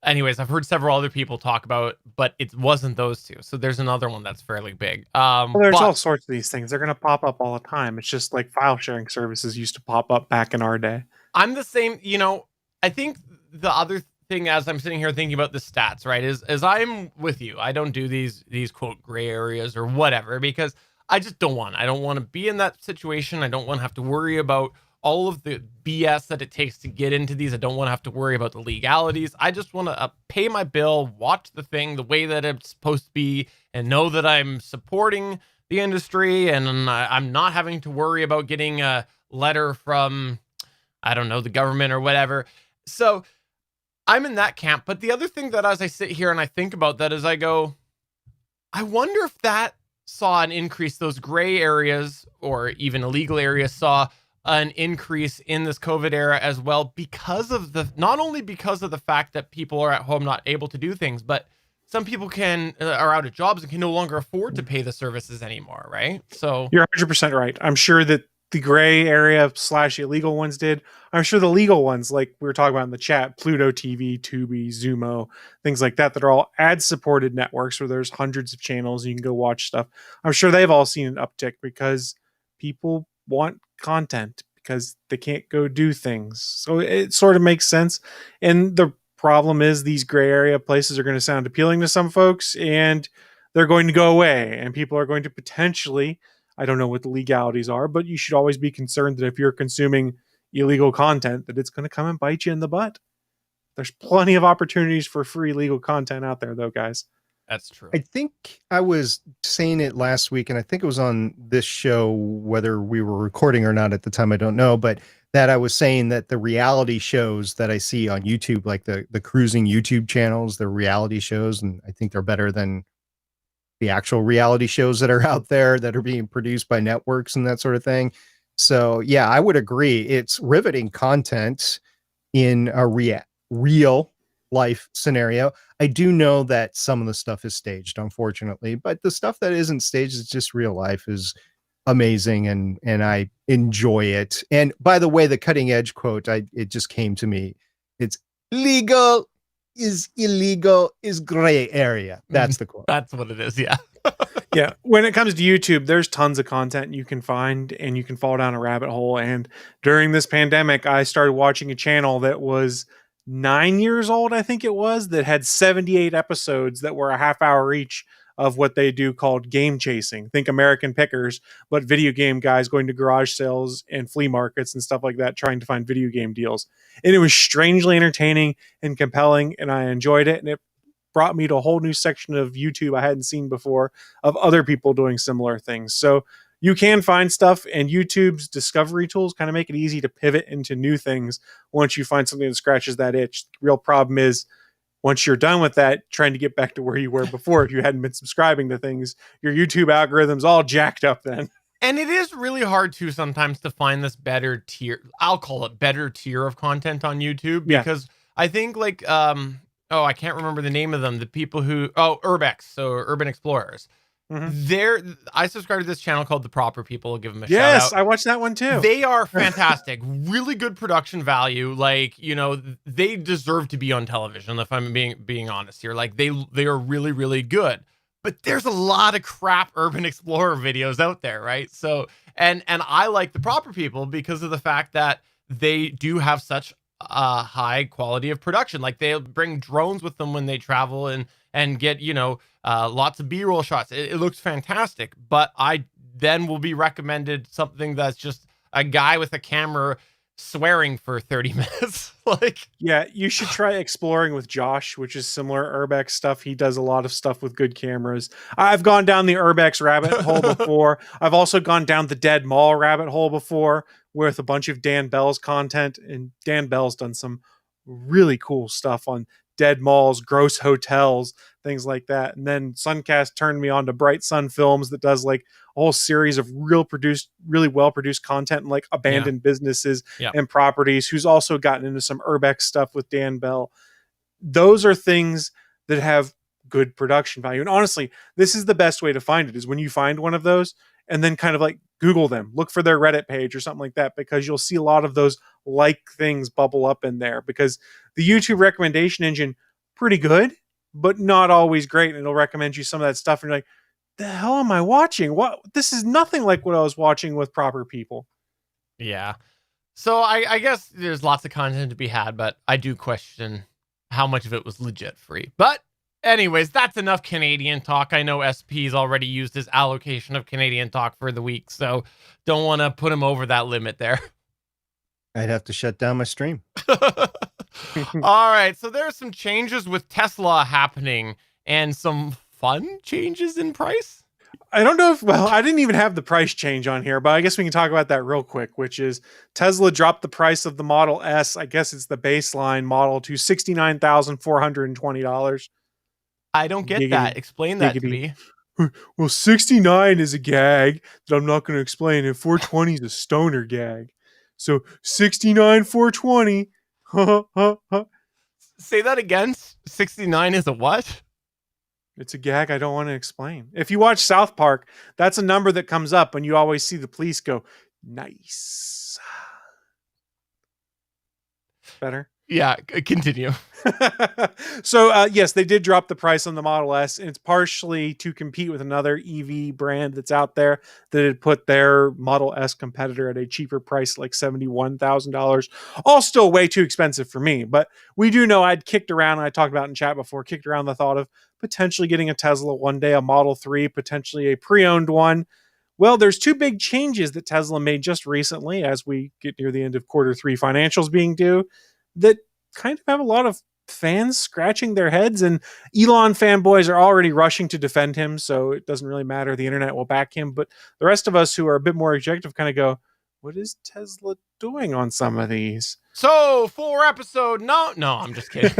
anyways, I've heard several other people talk about, but it wasn't those two. So there's another one that's fairly big. Well, there's all sorts of these things. They're going to pop up all the time. It's just like file sharing services used to pop up back in our day. I'm the same, you know, I think the other thing as I'm sitting here thinking about the stats, right, is as I'm with you, I don't do these quote gray areas or whatever, because I just don't want. I don't want to be in that situation. I don't want to have to worry about all of the BS that it takes to get into these. I don't want to have to worry about the legalities. I just want to pay my bill, watch the thing the way that it's supposed to be, and know that I'm supporting the industry, and I'm not having to worry about getting a letter from, I don't know, the government or whatever. So I'm in that camp. But the other thing that as I sit here and I think about that is I go, I wonder if that saw an increase, those gray areas or even illegal areas saw an increase in this COVID era as well, because of not only because of the fact that people are at home not able to do things, but some people are out of jobs and can no longer afford to pay the services anymore, right? So you're 100% right. I'm sure that the gray area / illegal ones did. I'm sure the legal ones, like we were talking about in the chat, Pluto TV, Tubi, Zumo, things like that are all ad-supported networks where there's hundreds of channels and you can go watch stuff. I'm sure they've all seen an uptick because people want content because they can't go do things. So it sort of makes sense. And the problem is these gray area places are going to sound appealing to some folks and they're going to go away and people are going to potentially, I don't know what the legalities are, but you should always be concerned that if you're consuming illegal content, that it's going to come and bite you in the butt. There's plenty of opportunities for free legal content out there, though, guys. That's true. I think I was saying it last week, and I think it was on this show, whether we were recording or not at the time, I don't know, but that I was saying that the reality shows that I see on YouTube, like the cruising YouTube channels, the reality shows, and I think they're better than the actual reality shows that are out there that are being produced by networks and that sort of thing. So yeah, I would agree. It's riveting content in a real life scenario. I do know that some of the stuff is staged, unfortunately, but the stuff that isn't staged is just real life is amazing, and I enjoy it. And by the way, the Cutting Edge quote, it just came to me. It's legal is illegal is gray area. That's the quote. That's what it is. Yeah. Yeah. When it comes to YouTube, there's tons of content you can find and you can fall down a rabbit hole. And during this pandemic, I started watching a channel that was 9 years old, I think it was, that had 78 episodes that were a half hour each of what they do called game chasing. Think American Pickers, but video game guys going to garage sales and flea markets and stuff like that, trying to find video game deals. And it was strangely entertaining and compelling, and I enjoyed it. And it brought me to a whole new section of YouTube I hadn't seen before of other people doing similar things. So you can find stuff, and YouTube's discovery tools kind of make it easy to pivot into new things once you find something that scratches that itch. The real problem is once you're done with that, trying to get back to where you were before, if you hadn't been subscribing to things, your YouTube algorithm's all jacked up then. And it is really hard too sometimes to find this better tier. I'll call it better tier of content on YouTube, because I think like, I can't remember the name of them. The people who, Urbex, so Urban Explorers. I subscribe to this channel called The Proper People. I'll give them a shout out. Yes, I watched that one too. They are fantastic. Really good production value. Like, they deserve to be on television, if I'm being honest here. Like, they are really, really good. But there's a lot of crap Urban Explorer videos out there, right? So, and I like The Proper People because of the fact that they do have such a high quality of production. Like, they'll bring drones with them when they travel and get, lots of B-roll shots. It looks fantastic, but I then will be recommended something that's just a guy with a camera swearing for 30 minutes. Yeah, you should try Exploring with Josh, which is similar Urbex stuff. He does a lot of stuff with good cameras. I've gone down the Urbex rabbit hole before. I've also gone down the Dead Mall rabbit hole before with a bunch of Dan Bell's content, and Dan Bell's done some really cool stuff on dead malls, gross hotels, things like that. And then Suncast turned me on to Bright Sun Films that does like a whole series of really well-produced content and like abandoned businesses and properties, who's also gotten into some Urbex stuff with Dan Bell. Those are things that have good production value. And honestly, this is the best way to find it, is when you find one of those and then kind of like Google them, look for their Reddit page or something like that, because you'll see a lot of those like things bubble up in there, because the YouTube recommendation engine, pretty good, but not always great. And it'll recommend you some of that stuff. And you're like, the hell am I watching? What? This is nothing like what I was watching with Proper People. Yeah. So I guess there's lots of content to be had, but I do question how much of it was legit free. But anyways, that's enough Canadian talk. I know SP's already used his allocation of Canadian talk for the week, so don't want to put him over that limit there. I'd have to shut down my stream. All right, so there are some changes with Tesla happening and some fun changes in price. I don't know I didn't even have the price change on here, but I guess we can talk about that real quick, which is Tesla dropped the price of the Model S. I guess it's the baseline model to $69,420. I don't get that. Explain that to me. Well, 69 is a gag that I'm not going to explain, and 420 is a stoner gag. So 69, 420. Say that again. 69 is a what? It's a gag I don't want to explain. If you watch South Park, that's a number that comes up and you always see the police go, nice. Better? Yeah, continue. So, yes, they did drop the price on the Model S, and it's partially to compete with another EV brand that's out there that had put their Model S competitor at a cheaper price, like $71,000. All still way too expensive for me, but we do know I'd kicked around, and I talked about in chat before, kicked around the thought of potentially getting a Tesla one day, a Model 3, potentially a pre-owned one. Well, there's two big changes that Tesla made just recently as we get near the end of Q3 financials being due that kind of have a lot of fans scratching their heads, and Elon fanboys are already rushing to defend him, so it doesn't really matter. The internet will back him, but the rest of us who are a bit more objective kind of go, what is Tesla doing on some of these? So, no, I'm just kidding.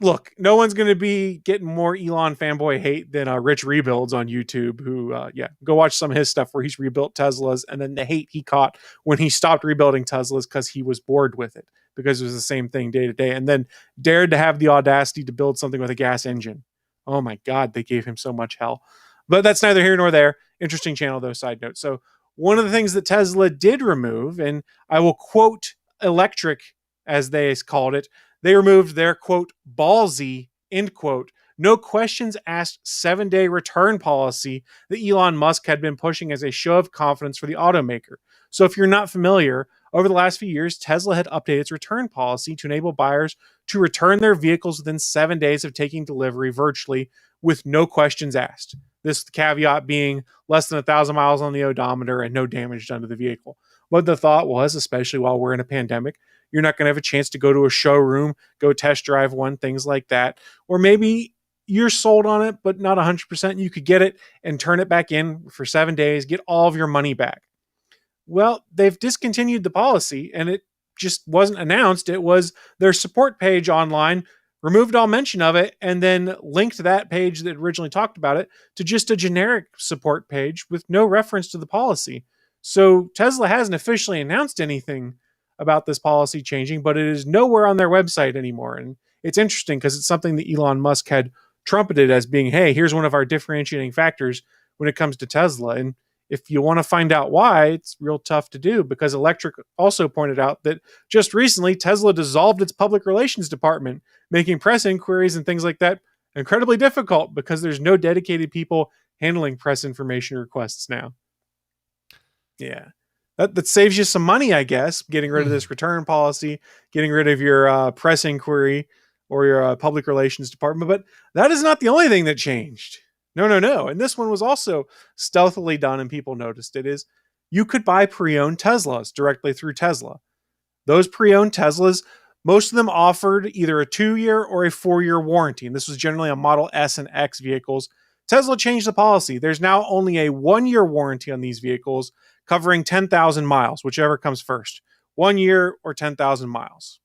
Look, no one's going to be getting more Elon fanboy hate than Rich Rebuilds on YouTube, who, go watch some of his stuff where he's rebuilt Teslas, and then the hate he caught when he stopped rebuilding Teslas because he was bored with it, because it was the same thing day to day, and then dared to have the audacity to build something with a gas engine. Oh my God, they gave him so much hell. But that's neither here nor there. Interesting channel, though, side note. So one of the things that Tesla did remove, and I will quote Electric as they called it, they removed their, quote, ballsy, end quote, no questions asked 7-day return policy that Elon Musk had been pushing as a show of confidence for the automaker. So if you're not familiar, over the last few years, Tesla had updated its return policy to enable buyers to return their vehicles within 7 days of taking delivery virtually with no questions asked. This caveat being less than 1,000 miles on the odometer and no damage done to the vehicle. What the thought was, especially while we're in a pandemic, you're not going to have a chance to go to a showroom, go test drive one, things like that. Or maybe you're sold on it, but not 100%. You could get it and turn it back in for 7 days, get all of your money back. Well, they've discontinued the policy, and it just wasn't announced. It was their support page online, removed all mention of it, and then linked that page that originally talked about it to just a generic support page with no reference to the policy. So Tesla hasn't officially announced anything about this policy changing, but it is nowhere on their website anymore. And it's interesting because it's something that Elon Musk had trumpeted as being, hey, here's one of our differentiating factors when it comes to Tesla. And if you want to find out why, it's real tough to do, because Electric also pointed out that just recently Tesla dissolved its public relations department, making press inquiries and things like that incredibly difficult because there's no dedicated people handling press information requests now. Yeah. That saves you some money, I guess, getting rid of this return policy, getting rid of your press inquiry or your public relations department. But that is not the only thing that changed. No. And this one was also stealthily done and people noticed it, is you could buy pre-owned Teslas directly through Tesla. Those pre-owned Teslas, most of them offered either a 2-year or a 4-year warranty. And this was generally on Model S and X vehicles. Tesla changed the policy. There's now only a 1-year warranty on these vehicles covering 10,000 miles, whichever comes first. 1 year or 10,000 miles.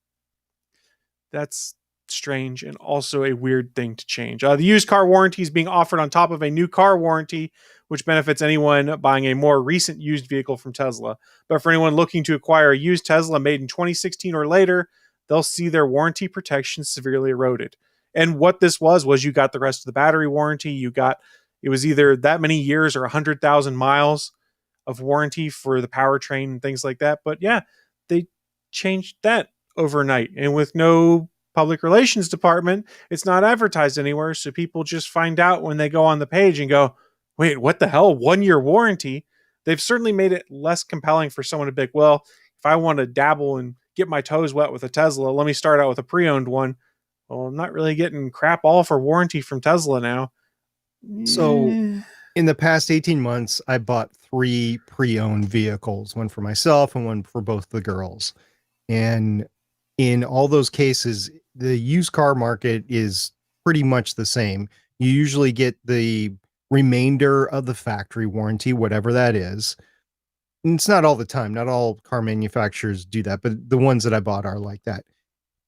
That's strange and also a weird thing to change. The used car warranty is being offered on top of a new car warranty, which benefits anyone buying a more recent used vehicle from Tesla. But for anyone looking to acquire a used Tesla made in 2016 or later, they'll see their warranty protection severely eroded. And what this was you got the rest of the battery warranty. It was either that many years or 100,000 miles of warranty for the powertrain and things like that. But yeah, they changed that overnight. And with no public relations department, it's not advertised anywhere. So people just find out when they go on the page and go, wait, what the hell? 1-year warranty? They've certainly made it less compelling for someone to be like, well, if I want to dabble and get my toes wet with a Tesla, let me start out with a pre-owned one. Well, I'm not really getting crap all for warranty from Tesla now. So in the past 18 months, I bought 3 pre-owned vehicles, one for myself and one for both the girls. And in all those cases, the used car market is pretty much the same. You usually get the remainder of the factory warranty, whatever that is. And it's not all the time. Not all car manufacturers do that, but the ones that I bought are like that.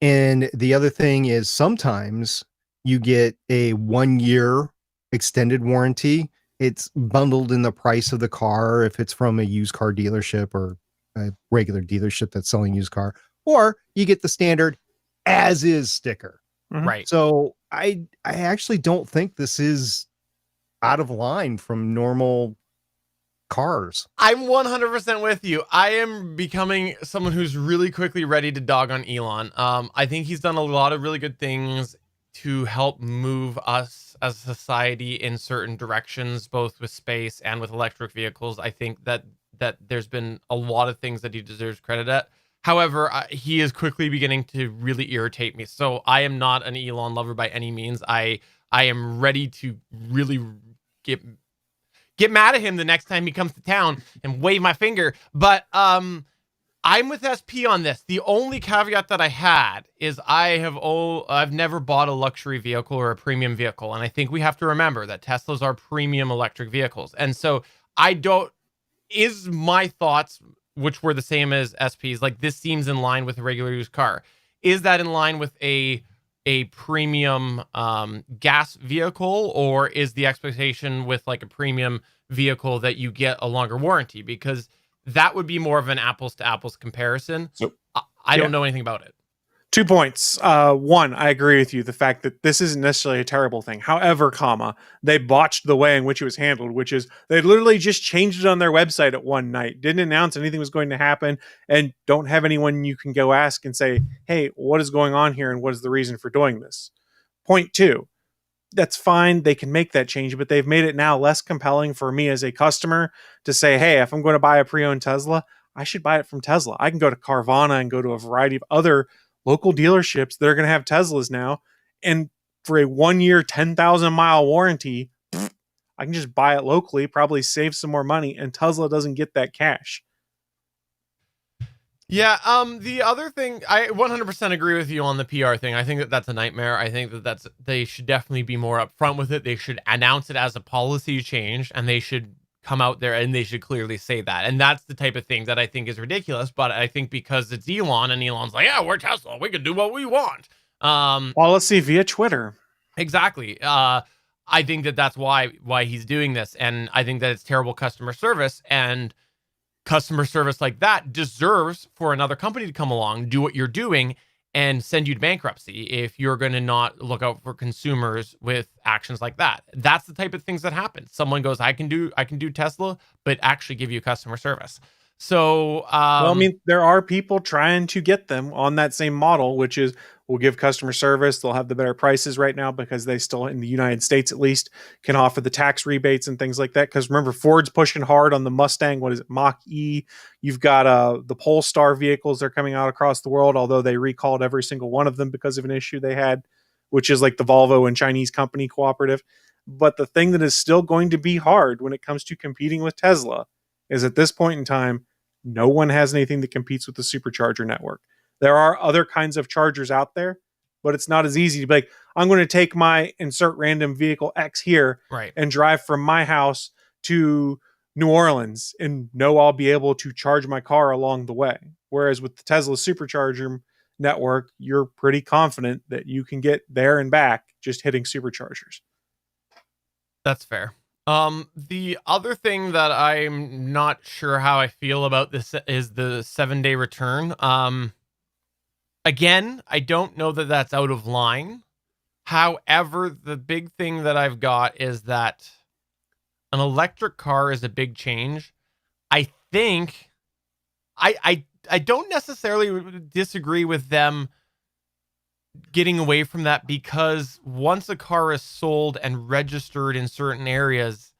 And the other thing is sometimes you get a 1-year extended warranty. It's bundled in the price of the car if it's from a used car dealership or a regular dealership that's selling used car, or you get the standard as is sticker. Mm-hmm. Right. So I actually don't think this is out of line from normal cars. I'm 100% with you. I am becoming someone who's really quickly ready to dog on Elon. I think he's done a lot of really good things to help move us as a society in certain directions, both with space and with electric vehicles. I think that there's been a lot of things that he deserves credit at. However, he is quickly beginning to really irritate me. So I am not an Elon lover by any means. I am ready to really get mad at him the next time he comes to town and wave my finger. But I'm with SP on this. The only caveat that I had is I've never bought a luxury vehicle or a premium vehicle. And I think we have to remember that Teslas are premium electric vehicles. And so my thoughts, which were the same as SP's, like this seems in line with a regular used car. Is that in line with a premium gas vehicle, or is the expectation with like a premium vehicle that you get a longer warranty? Because that would be more of an apples to apples comparison. So I don't know anything about it. 2 points. One, I agree with you. The fact that this isn't necessarily a terrible thing. However, they botched the way in which it was handled, which is they literally just changed it on their website at one night, didn't announce anything was going to happen, and don't have anyone you can go ask and say, hey, what is going on here and what is the reason for doing this? Point 2, that's fine. They can make that change, but they've made it now less compelling for me as a customer to say, hey, if I'm going to buy a pre-owned Tesla, I should buy it from Tesla. I can go to Carvana and go to a variety of other local dealerships that are going to have Teslas now and for a 1 year, 10,000 mile warranty, I can just buy it locally, probably save some more money, and Tesla doesn't get that cash. Yeah, the other thing, I 100% agree with you on the PR thing. I think that that's a nightmare. I think that they should definitely be more upfront with it. They should announce it as a policy change, and they should come out there and they should clearly say that. And that's the type of thing that I think is ridiculous. But I think because it's Elon, and Elon's like, yeah, we're Tesla, we can do what we want. Policy via Twitter. Exactly. I think that that's why he's doing this, and I think that it's terrible customer service, and customer service like that deserves for another company to come along, do what you're doing, and send you to bankruptcy if you're going to not look out for consumers with actions like that. That's the type of things that happen. Someone goes, I can do Tesla, but actually give you customer service. So, well, I mean, there are people trying to get them on that same model, which is we'll give customer service. They'll have the better prices right now because they still, in the United States at least, can offer the tax rebates and things like that. Because remember, Ford's pushing hard on the Mustang. What is it, Mach-E? You've got the Polestar vehicles that are coming out across the world, although they recalled every single one of them because of an issue they had, which is like the Volvo and Chinese company cooperative. But the thing that is still going to be hard when it comes to competing with Tesla is at this point in time, no one has anything that competes with the supercharger network. There are other kinds of chargers out there, but it's not as easy to be like, I'm going to take my insert random vehicle X here and drive from my house to New Orleans and know I'll be able to charge my car along the way. Whereas with the Tesla supercharger network, you're pretty confident that you can get there and back just hitting superchargers. That's fair. The other thing that I'm not sure how I feel about this is the 7-day return. Again, I don't know that that's out of line. However, the big thing that I've got is that an electric car is a big change. I think I don't necessarily disagree with them getting away from that, because once a car is sold and registered in certain areas,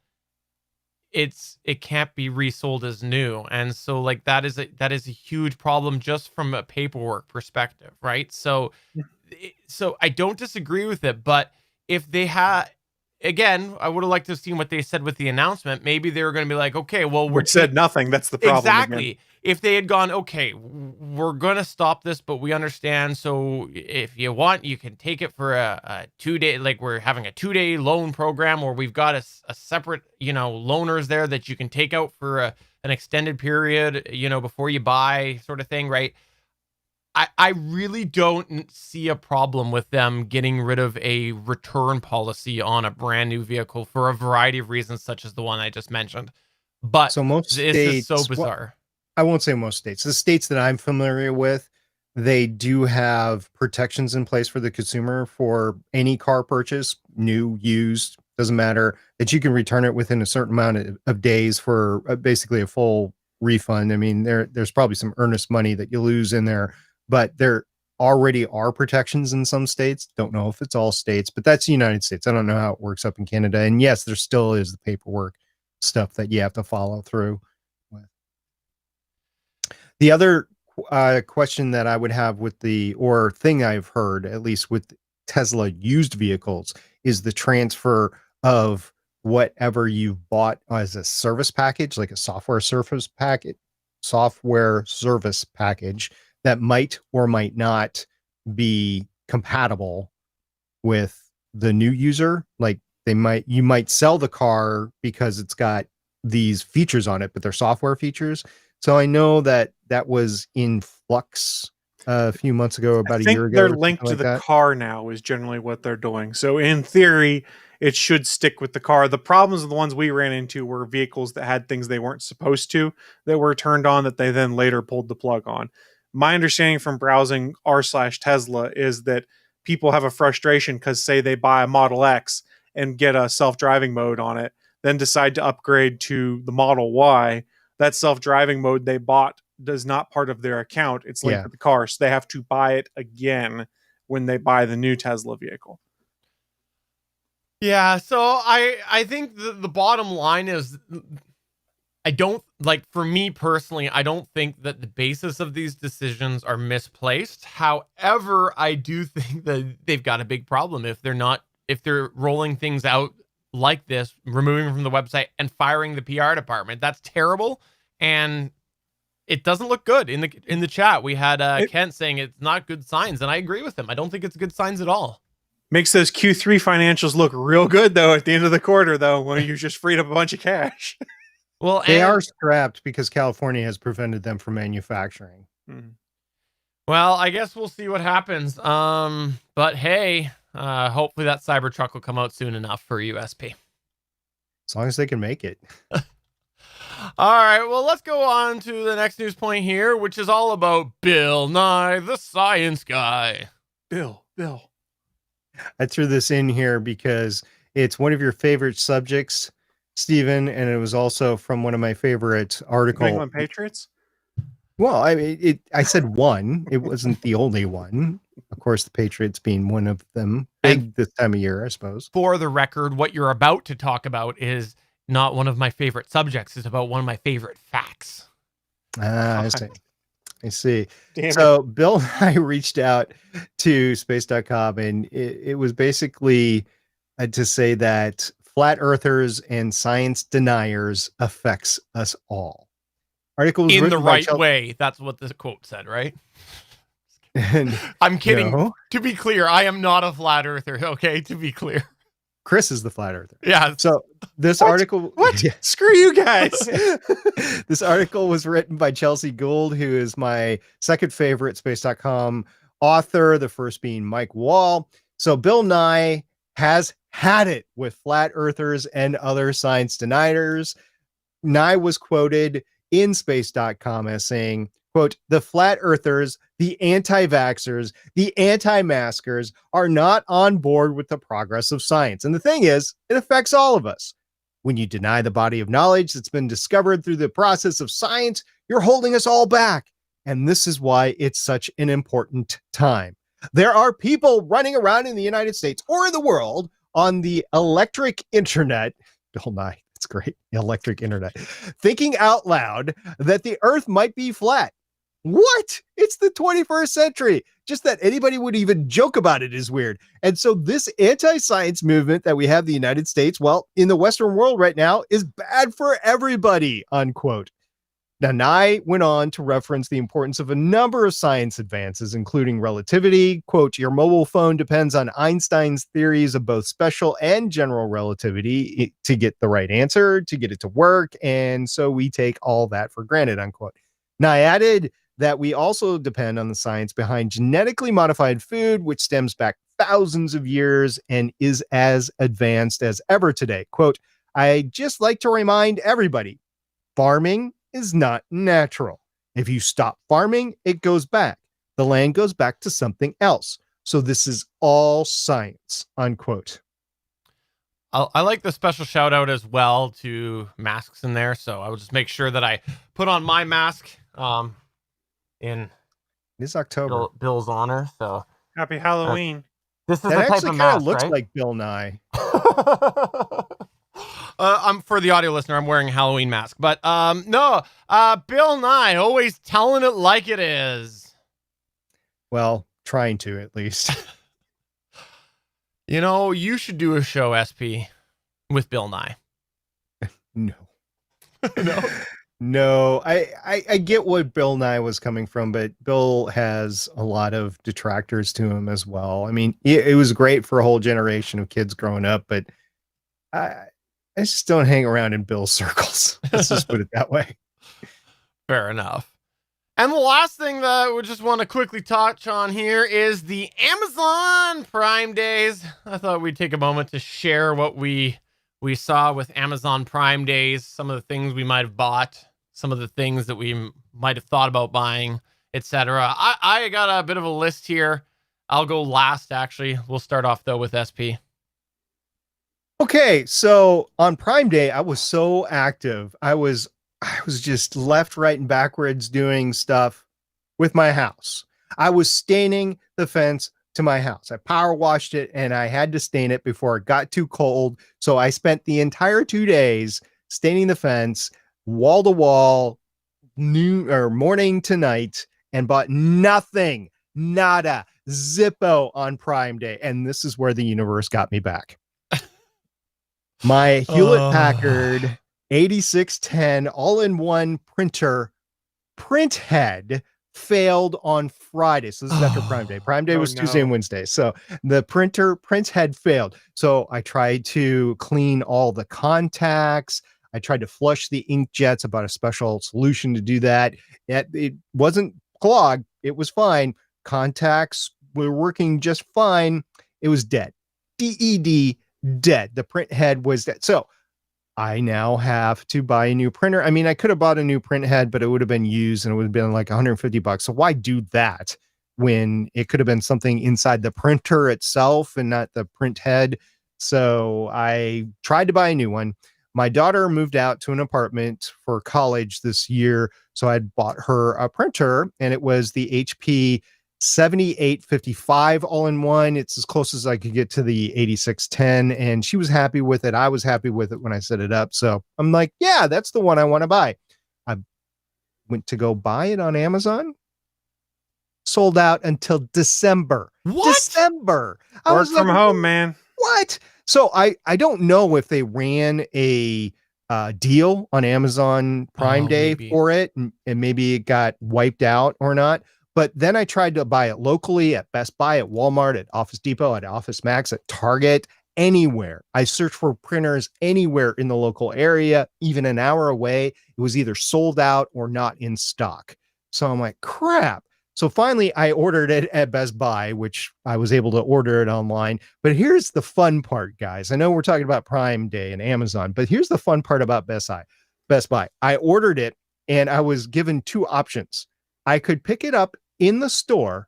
it can't be resold as new. And so like that is a huge problem just from a paperwork perspective, right? So I don't disagree with it, but if they had, again, I would have liked to have seen what they said with the announcement. Maybe they were going to be like, okay, well, we said nothing. That's the problem. Exactly. Again. If they had gone, okay, we're going to stop this, but we understand. So if you want, you can take it for a 2-day, like we're having a 2-day loan program where we've got a separate, loaners there that you can take out for an extended period, before you buy, sort of thing. Right. I really don't see a problem with them getting rid of a return policy on a brand new vehicle for a variety of reasons, such as the one I just mentioned. But so most states, is so bizarre. I won't say most states. The states that I'm familiar with, they do have protections in place for the consumer for any car purchase, new, used, doesn't matter, that you can return it within a certain amount of days for basically a full refund. I mean, there's probably some earnest money that you lose in there, but there already are protections in some states. Don't know if it's all states, but that's the United States. I don't know how it works up in Canada. And yes, there still is the paperwork stuff that you have to follow through with. The other question that I would have with or thing I've heard, at least with Tesla used vehicles, is the transfer of whatever you've bought as a service package, like a software service package that might or might not be compatible with the new user. Like you might sell the car because it's got these features on it, but they're software features. So I know that was in flux a few months ago, about a year ago. They're linked to the car now is generally what they're doing. So in theory, it should stick with the car. The problems of the ones we ran into were vehicles that had things they weren't supposed to, that were turned on, that they then later pulled the plug on. My understanding from browsing r/Tesla is that people have a frustration because, say, they buy a Model X and get a self-driving mode on it, then decide to upgrade to the Model Y. That self-driving mode they bought does not part of their account. It's linked to the car, so they have to buy it again when they buy the new Tesla vehicle. Yeah, so I think the bottom line is I don't like, for me personally, I don't think that the basis of these decisions are misplaced. However, I do think that they've got a big problem if they're rolling things out like this, removing them from the website and firing the PR department. That's terrible. And it doesn't look good. In the chat, we had Kent saying it's not good signs, and I agree with him. I don't think it's good signs at all. Makes those Q3 financials look real good, though, at the end of the quarter, though, when you just freed up a bunch of cash. Well, they are strapped because California has prevented them from manufacturing. Well, I guess we'll see what happens. But hey, hopefully that Cybertruck will come out soon enough for USP. As long as they can make it. All right, well, let's go on to the next news point here, which is all about Bill Nye, the science guy. Bill. I threw this in here because it's one of your favorite subjects, Stephen, and it was also from one of my favorite articles. New England Patriots? Well, I mean, I said one. It wasn't the only one. Of course, the Patriots being one of them. Big this time of year, I suppose. For the record, what you're about to talk about is not one of my favorite subjects. It's about one of my favorite facts. I see. So Bill and I reached out to space.com, and it was basically to say that flat earthers and science deniers affects us all. Article was in the right way. That's what the quote said, right? I'm kidding. No. To be clear, I am not a flat earther. Okay, to be clear. Chris is the flat earther. Yeah. So this article. What? Yeah. Screw you guys. This article was written by Chelsea Gould, who is my second favorite space.com author, the first being Mike Wall. So Bill Nye has had it with flat earthers and other science deniers. Nye was quoted in space.com as saying, quote, "The flat earthers, the anti-vaxxers, the anti-maskers are not on board with the progress of science. And the thing is, it affects all of us. When you deny the body of knowledge that's been discovered through the process of science, you're holding us all back. And this is why it's such an important time. There are people running around in the United States or in the world on the electric internet." Bill Nye, that's great. Electric internet. "Thinking out loud that the earth might be flat." What? It's the 21st century. Just that anybody would even joke about it is weird. And so this anti-science movement that we have in the United States, well, in the Western world right now, is bad for everybody, unquote. Now, Nye went on to reference the importance of a number of science advances, including relativity. Quote, "Your mobile phone depends on Einstein's theories of both special and general relativity to get the right answer, to get it to work. And so we take all that for granted," unquote. Nye added that we also depend on the science behind genetically modified food, which stems back thousands of years and is as advanced as ever today. Quote, "I just like to remind everybody, farming is not natural. If you stop farming, it goes back. The land goes back to something else. So this is all science," unquote. I like the special shout out as well to masks in there. So I will just make sure that I put on my mask in this October Bill's honor. So happy Halloween. This is that the type actually of kind mask, of looks right? like Bill Nye. I'm for the audio listener, I'm wearing a Halloween mask, but no, Bill Nye always telling it like it is. Well, trying to at least. You know, you should do a show, SP, with Bill Nye. No. No. No, I get what Bill Nye was coming from, but Bill has a lot of detractors to him as well. I mean, it was great for a whole generation of kids growing up, but I just don't hang around in Bill's circles. Let's just put it that way. Fair enough. And the last thing that we just want to quickly touch on here is the Amazon Prime Days. I thought we'd take a moment to share what we saw with Amazon Prime Days, some of the things we might have bought, some of the things that we might have thought about buying, etc. I got a bit of a list here. I'll go last, actually. We'll start off, though, with SP. Okay, so on Prime Day, I was so active. I was just left, right, and backwards doing stuff with my house. I was staining the fence to my house. I power washed it and I had to stain it before it got too cold. So I spent the entire 2 days staining the fence, wall to wall, noon or morning to night, and bought nothing, nada, zippo on Prime Day. And this is where the universe got me back. My Hewlett Packard 8610 all-in-one printer print head failed on Friday. So this is after Prime Day. Prime Day was Tuesday and Wednesday. So the print head failed. So I tried to clean all the contacts. I tried to flush the inkjets. I bought a special solution to do that. It wasn't clogged. It was fine. Contacts were working just fine. It was dead. DED, dead. The print head was dead. So I now have to buy a new printer. I mean, I could have bought a new print head, but it would have been used and it would have been like $150. So why do that when it could have been something inside the printer itself and not the print head? So I tried to buy a new one. My daughter moved out to an apartment for college this year. So I bought her a printer, and it was the HP 7855 all-in-one. It's as close as I could get to the 8610, and she was happy with it. I was happy with it when I set it up. So I'm like, yeah, that's the one I want to buy. I went to go buy it on Amazon. Sold out until December. What? December. Work from home, man. What? So I don't know if they ran a deal on Amazon Prime Day maybe for it, and maybe it got wiped out or not. But then I tried to buy it locally at Best Buy, at Walmart, at Office Depot, at Office Max, at Target, anywhere. I searched for printers anywhere in the local area, even an hour away. It was either sold out or not in stock. So I'm like, crap. So finally, I ordered it at Best Buy, which I was able to order it online. But here's the fun part, guys. I know we're talking about Prime Day and Amazon, but here's the fun part about Best Buy. I ordered it, and I was given two options. I could pick it up in the store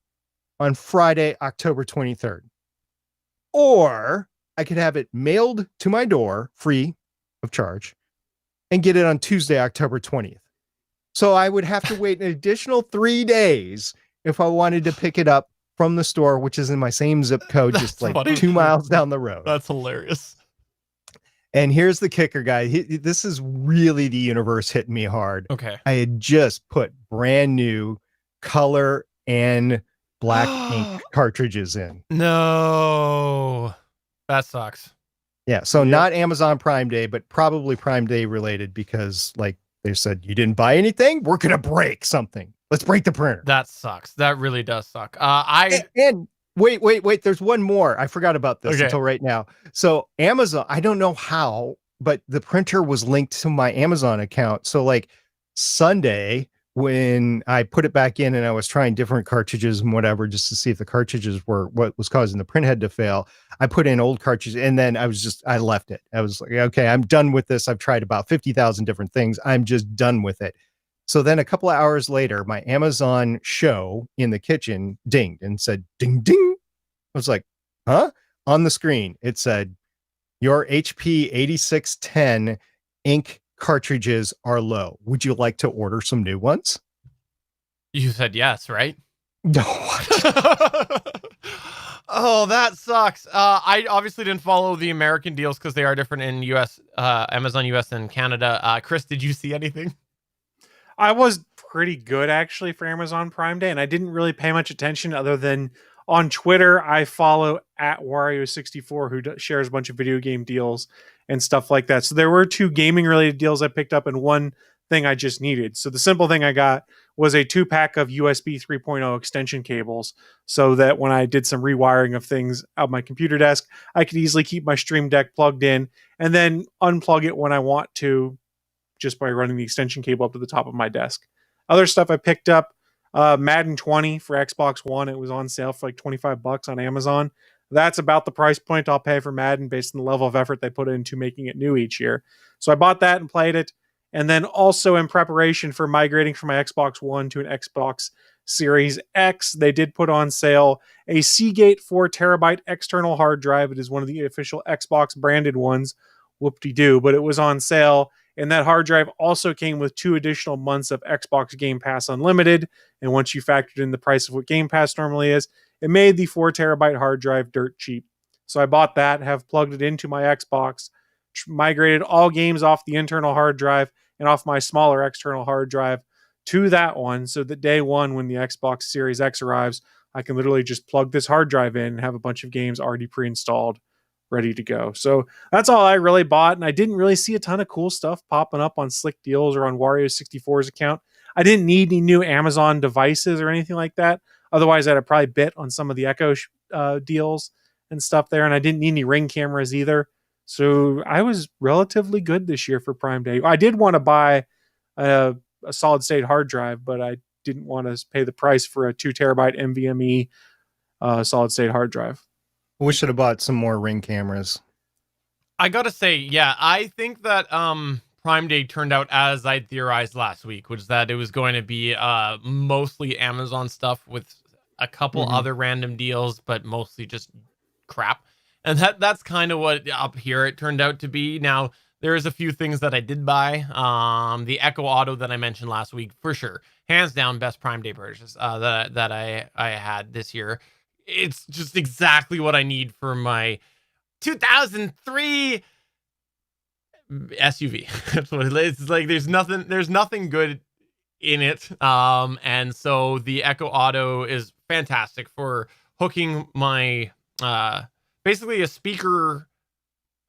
on Friday, October 23rd, or I could have it mailed to my door free of charge and get it on Tuesday, October 20th. So I would have to wait an additional 3 days if I wanted to pick it up from the store, which is in my same zip code, just like funny. 2 miles down the road. That's hilarious. And here's the kicker, guy. This is really the universe hitting me hard. Okay. I had just put brand new color and black ink cartridges in. No, that sucks. Yeah. So not Amazon Prime Day, but probably Prime Day related, because like they said, you didn't buy anything. We're going to break something. Let's break the printer. That sucks. That really does suck. And wait. There's one more. I forgot about this until right now. So Amazon, I don't know how, but the printer was linked to my Amazon account. So like Sunday, when I put it back in and I was trying different cartridges and whatever, just to see if the cartridges were what was causing the print head to fail, I put in old cartridges, and then I left it. I was like, okay, I'm done with this. I've tried about 50,000 different things. I'm just done with it. So then a couple of hours later, my Amazon show in the kitchen dinged and said, ding, ding. I was like, huh? On the screen, it said, your HP 8610 ink cartridges are low. Would you like to order some new ones? You said yes, right? No. Oh, that sucks. I obviously didn't follow the American deals because they are different in US, Amazon US and Canada. Chris, did you see anything? I was pretty good actually for Amazon Prime Day, and I didn't really pay much attention other than on Twitter. I follow at Wario64, who shares a bunch of video game deals and stuff like that. So there were 2 gaming related deals I picked up and one thing I just needed. So the simple thing I got was a 2-pack of USB 3.0 extension cables, so that when I did some rewiring of things out my computer desk, I could easily keep my Stream Deck plugged in and then unplug it when I want to, just by running the extension cable up to the top of my desk. Other stuff I picked up, Madden 20 for Xbox One. It was on sale for like $25 on Amazon. That's about the price point I'll pay for Madden based on the level of effort they put into making it new each year. So I bought that and played it. And then also in preparation for migrating from my Xbox One to an Xbox Series X, they did put on sale a Seagate 4 terabyte external hard drive. It is one of the official Xbox branded ones. Whoop-de-doo. But it was on sale. And that hard drive also came with 2 additional months of Xbox Game Pass Unlimited. And once you factored in the price of what Game Pass normally is, it made the 4 terabyte hard drive dirt cheap. So I bought that, have plugged it into my Xbox, migrated all games off the internal hard drive, and off my smaller external hard drive to that one, so that day one, when the Xbox Series X arrives, I can literally just plug this hard drive in and have a bunch of games already pre-installed, ready to go. So that's all I really bought, and I didn't really see a ton of cool stuff popping up on Slick Deals or on Wario64's account. I didn't need any new Amazon devices or anything like that. Otherwise, I'd have probably bit on some of the Echo deals and stuff there, and I didn't need any Ring cameras either. So I was relatively good this year for Prime Day. I did want to buy a solid state hard drive, but I didn't want to pay the price for a 2 terabyte NVMe solid state hard drive. We should have bought some more Ring cameras. I gotta say, yeah, I think that Prime Day turned out as I theorized last week, which is that it was going to be mostly Amazon stuff with a couple other random deals, but mostly just crap. And that's kind of what up here it turned out to be. Now, there's a few things that I did buy. The Echo Auto that I mentioned last week, for sure. Hands down, best Prime Day purchase that I had this year. It's just exactly what I need for my 2003 SUV. That's what it is. It's like there's nothing good in it. And so the Echo Auto is fantastic for hooking my basically a speaker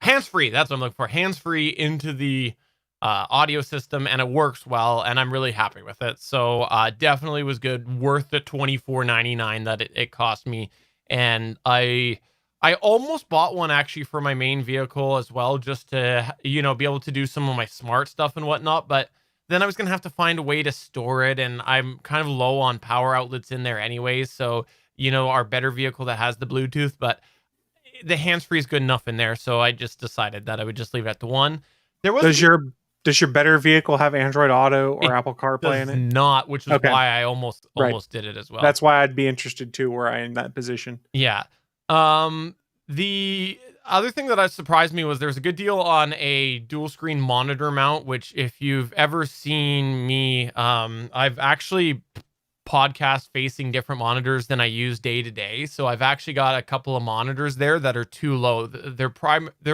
hands-free. That's what I'm looking for. Hands-free into the audio system, and it works well, and I'm really happy with it. So definitely was good, worth the $24.99 that it cost me. And I almost bought one actually for my main vehicle as well, just to, be able to do some of my smart stuff and whatnot. But then I was going to have to find a way to store it, and I'm kind of low on power outlets in there anyways. So, our better vehicle that has the Bluetooth, but the hands-free is good enough in there. So I just decided that I would just leave it at the one. There was Does your better vehicle have Android Auto or Apple CarPlay in it? Not, which is why I almost did it as well. That's why I'd be interested too, were I in that position. Yeah. The other thing that surprised me was there's a good deal on a dual screen monitor mount, which if you've ever seen me, I've actually podcast facing different monitors than I use day to day. So I've actually got a couple of monitors there that are too low. They're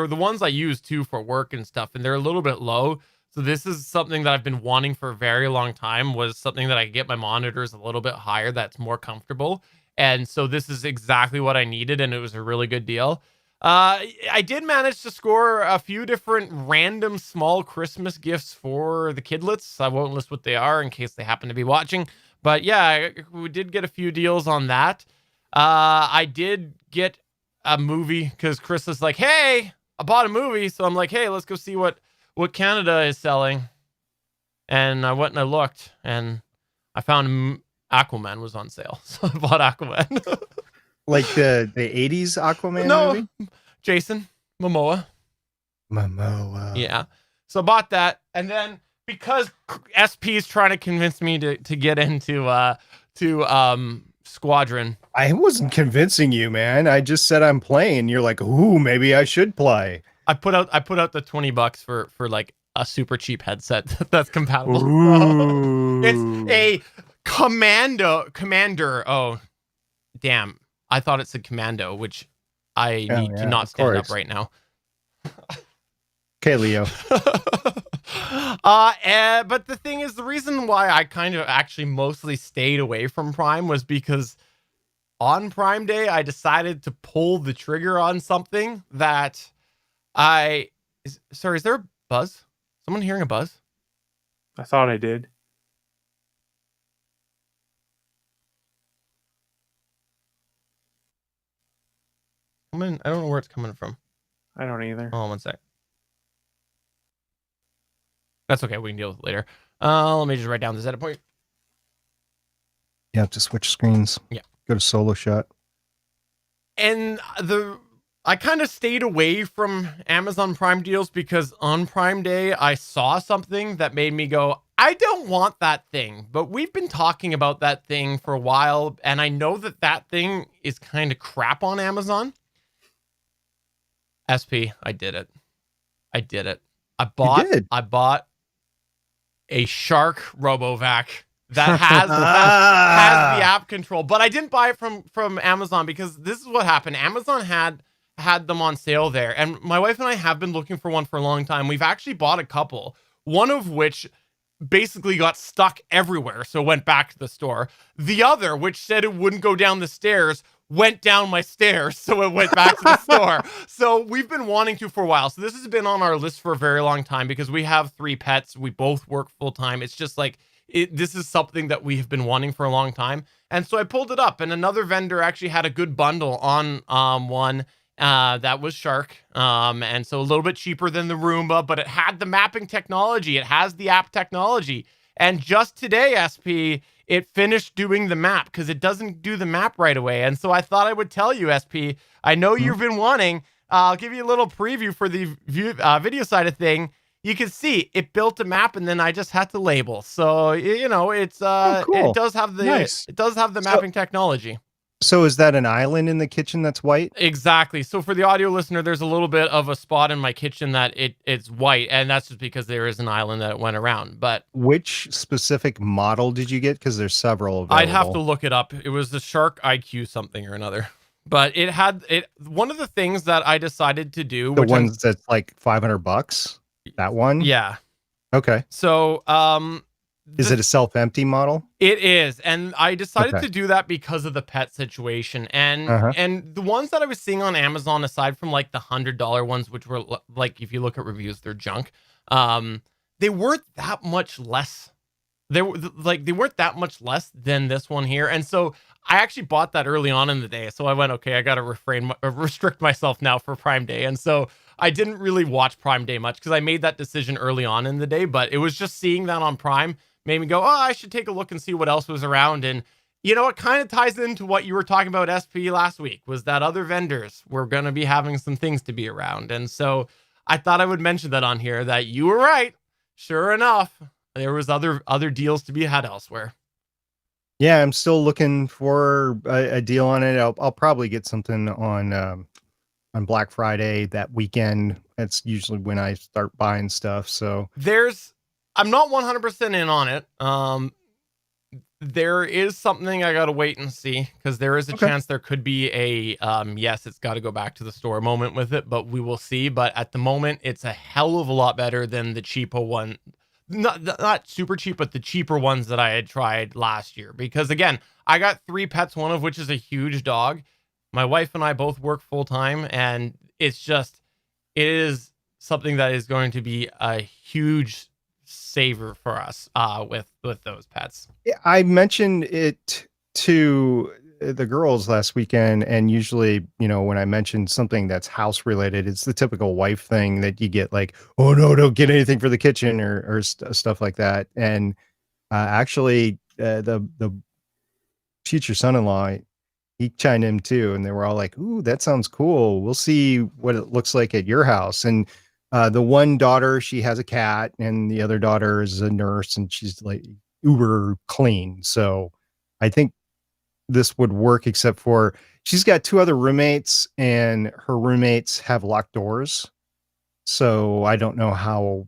the ones I use too for work and stuff, and they're a little bit low. So this is something that I've been wanting for a very long time, was something that I could get my monitors a little bit higher, that's more comfortable. And so this is exactly what I needed, and it was a really good deal. I did manage to score a few different random small Christmas gifts for the kidlets. I won't list what they are in case they happen to be watching. But yeah, we did get a few deals on that. I did get a movie because Chris was like, hey, I bought a movie. So I'm like, hey, let's go see what Canada is selling. And I went and I looked, and I found Aquaman was on sale. So I bought Aquaman. Like the 80s Aquaman movie? Jason Momoa. Yeah. So I bought that. And then because SP is trying to convince me to get into Squadron. I wasn't convincing you, man. I just said I'm playing. You're like, ooh, maybe I should play. I put out the $20 for like a super cheap headset that's compatible. It's a Commander. Oh, damn. I thought it said Commando, which I need to not stand up right now. Okay, Leo. But the thing is, the reason why I kind of actually mostly stayed away from Prime was because on Prime Day, I decided to pull the trigger on something that sorry, is there a buzz? Someone hearing a buzz? I thought I did. I don't know where it's coming from. I don't either. Oh, 1 sec. That's okay. We can deal with it later. Let me just write down this edit point. You have to switch screens. Yeah. Go to solo shot. And I kind of stayed away from Amazon Prime deals because on Prime Day, I saw something that made me go, I don't want that thing. But we've been talking about that thing for a while, and I know that thing is kind of crap on Amazon. SP, I did it. I bought a Shark RoboVac that has the app control, but I didn't buy it from Amazon because this is what happened. Amazon had them on sale there, and my wife and I have been looking for one for a long time. We've actually bought a couple. one of which basically got stuck everywhere, so it went back to the store. The other, which said it wouldn't go down the stairs, went down my stairs, so it went back to the store. So we've been wanting to for a while. So this has been on our list for a very long time because we have 3 pets. We both work full time. It's just like, this is something that we have been wanting for a long time. And so I pulled it up, and another vendor actually had a good bundle on one that was Shark. And so a little bit cheaper than the Roomba, but it had the mapping technology. It has the app technology. And just today, SP, it finished doing the map because it doesn't do the map right away. And so I thought I would tell you, SP, I know you've been wanting, I'll give you a little preview for the video side of thing. You can see it built a map, and then I just had to label. So, you know, it's cool. it does have the it does have the mapping technology. So is that an island in the kitchen that's white? Exactly. So for the audio listener, there's a little bit of a spot in my kitchen that it's white, and that's just because there is an island that it went around. But which specific model did you get? Because there's several available. I'd have to look it up. It was the Shark IQ something or another. But it had one of the things that I decided to do. The ones that's like $500. That one? Yeah. Okay. So, is it a self-empty model? It is, and I decided to do that because of the pet situation, and and the ones that I was seeing on Amazon, aside from like the $100 ones, which were like, if you look at reviews, they're junk. They weren't that much less. They weren't that much less than this one here, and so I actually bought that early on in the day. So I went, okay, I got to restrict myself now for Prime Day, and so I didn't really watch Prime Day much because I made that decision early on in the day. But it was just seeing that on Prime made me go, oh, I should take a look and see what else was around. And, you know, it kind of ties into what you were talking about, SP, last week, was that other vendors were going to be having some things to be around. And so I thought I would mention that on here, that you were right. Sure enough, there was other deals to be had elsewhere. Yeah, I'm still looking for a deal on it. I'll probably get something on Black Friday that weekend. That's usually when I start buying stuff. So I'm not 100% in on it. There is something I got to wait and see, because there is a chance there could be a, yes, it's got to go back to the store moment with it, but we will see. But at the moment, it's a hell of a lot better than the cheaper one. Not super cheap, but the cheaper ones that I had tried last year. Because again, I got 3 pets, one of which is a huge dog. My wife and I both work full time, and it is something that is going to be a huge saver for us with those pets. I mentioned it to the girls last weekend, and usually, you know, when I mention something that's house related, it's the typical wife thing that you get, like, oh no, don't get anything for the kitchen or stuff like that. And actually, the future son-in-law, he chimed in too, and they were all like, ooh, that sounds cool. We'll see what it looks like at your house. And the one daughter, she has a cat, and the other daughter is a nurse, and she's like uber clean. So I think this would work, except for she's got 2 other roommates, and her roommates have locked doors. So I don't know how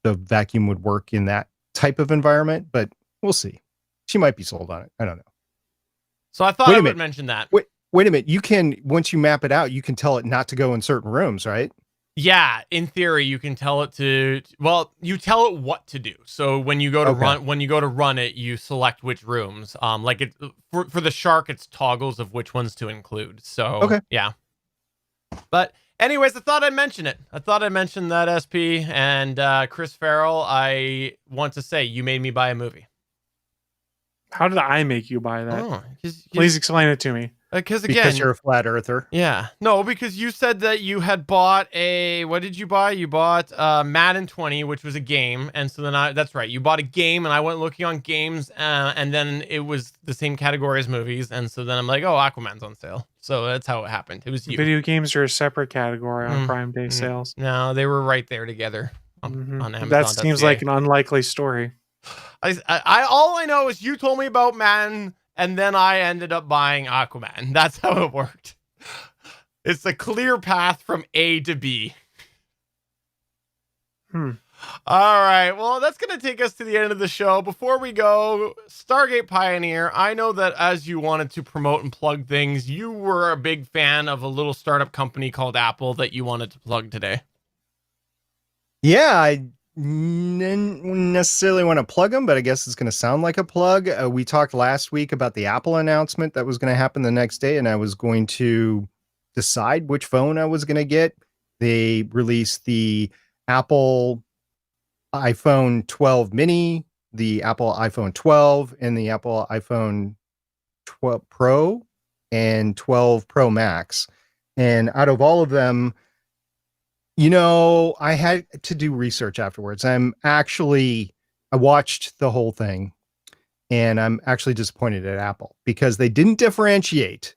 the vacuum would work in that type of environment, but we'll see. She might be sold on it. I don't know. So I thought I would mention that. Wait a minute. You can, once you map it out, you can tell it not to go in certain rooms, right? Yeah, in theory, you can tell it to. Well, you tell it what to do. So when you go to run it, you select which rooms. Like it for the Shark, it's toggles of which ones to include. So yeah. But anyways, I thought I'd mention it. I thought I'd mention that, SP, and Chris Farrell. I want to say you made me buy a movie. How did I make you buy that? Oh, please explain it to me. Because you're a flat earther. Yeah. No, because you said that you had bought what did you buy? You bought Madden 20, which was a game. And so then that's right. You bought a game, and I went looking on games, and then it was the same category as movies. And so then I'm like, oh, Aquaman's on sale. So that's how it happened. It was you. Video games are a separate category on Prime Day sales. No, they were right there together on Amazon. That seems like an unlikely story. All I know is you told me about Madden, and then I ended up buying Aquaman. That's how it worked. It's a clear path from A to B. All right. Well, that's going to take us to the end of the show. Before we go, Stargate Pioneer, I know that as you wanted to promote and plug things, you were a big fan of a little startup company called Apple that you wanted to plug today. Yeah, necessarily want to plug them, but I guess it's going to sound like a plug. We talked last week about the Apple announcement that was going to happen the next day, and I was going to decide which phone I was going to get. They released the Apple iPhone 12 mini, the Apple iPhone 12, and the Apple iPhone 12 Pro and 12 Pro Max. And out of all of them, I had to do research afterwards. I watched the whole thing, and I'm actually disappointed at Apple because they didn't differentiate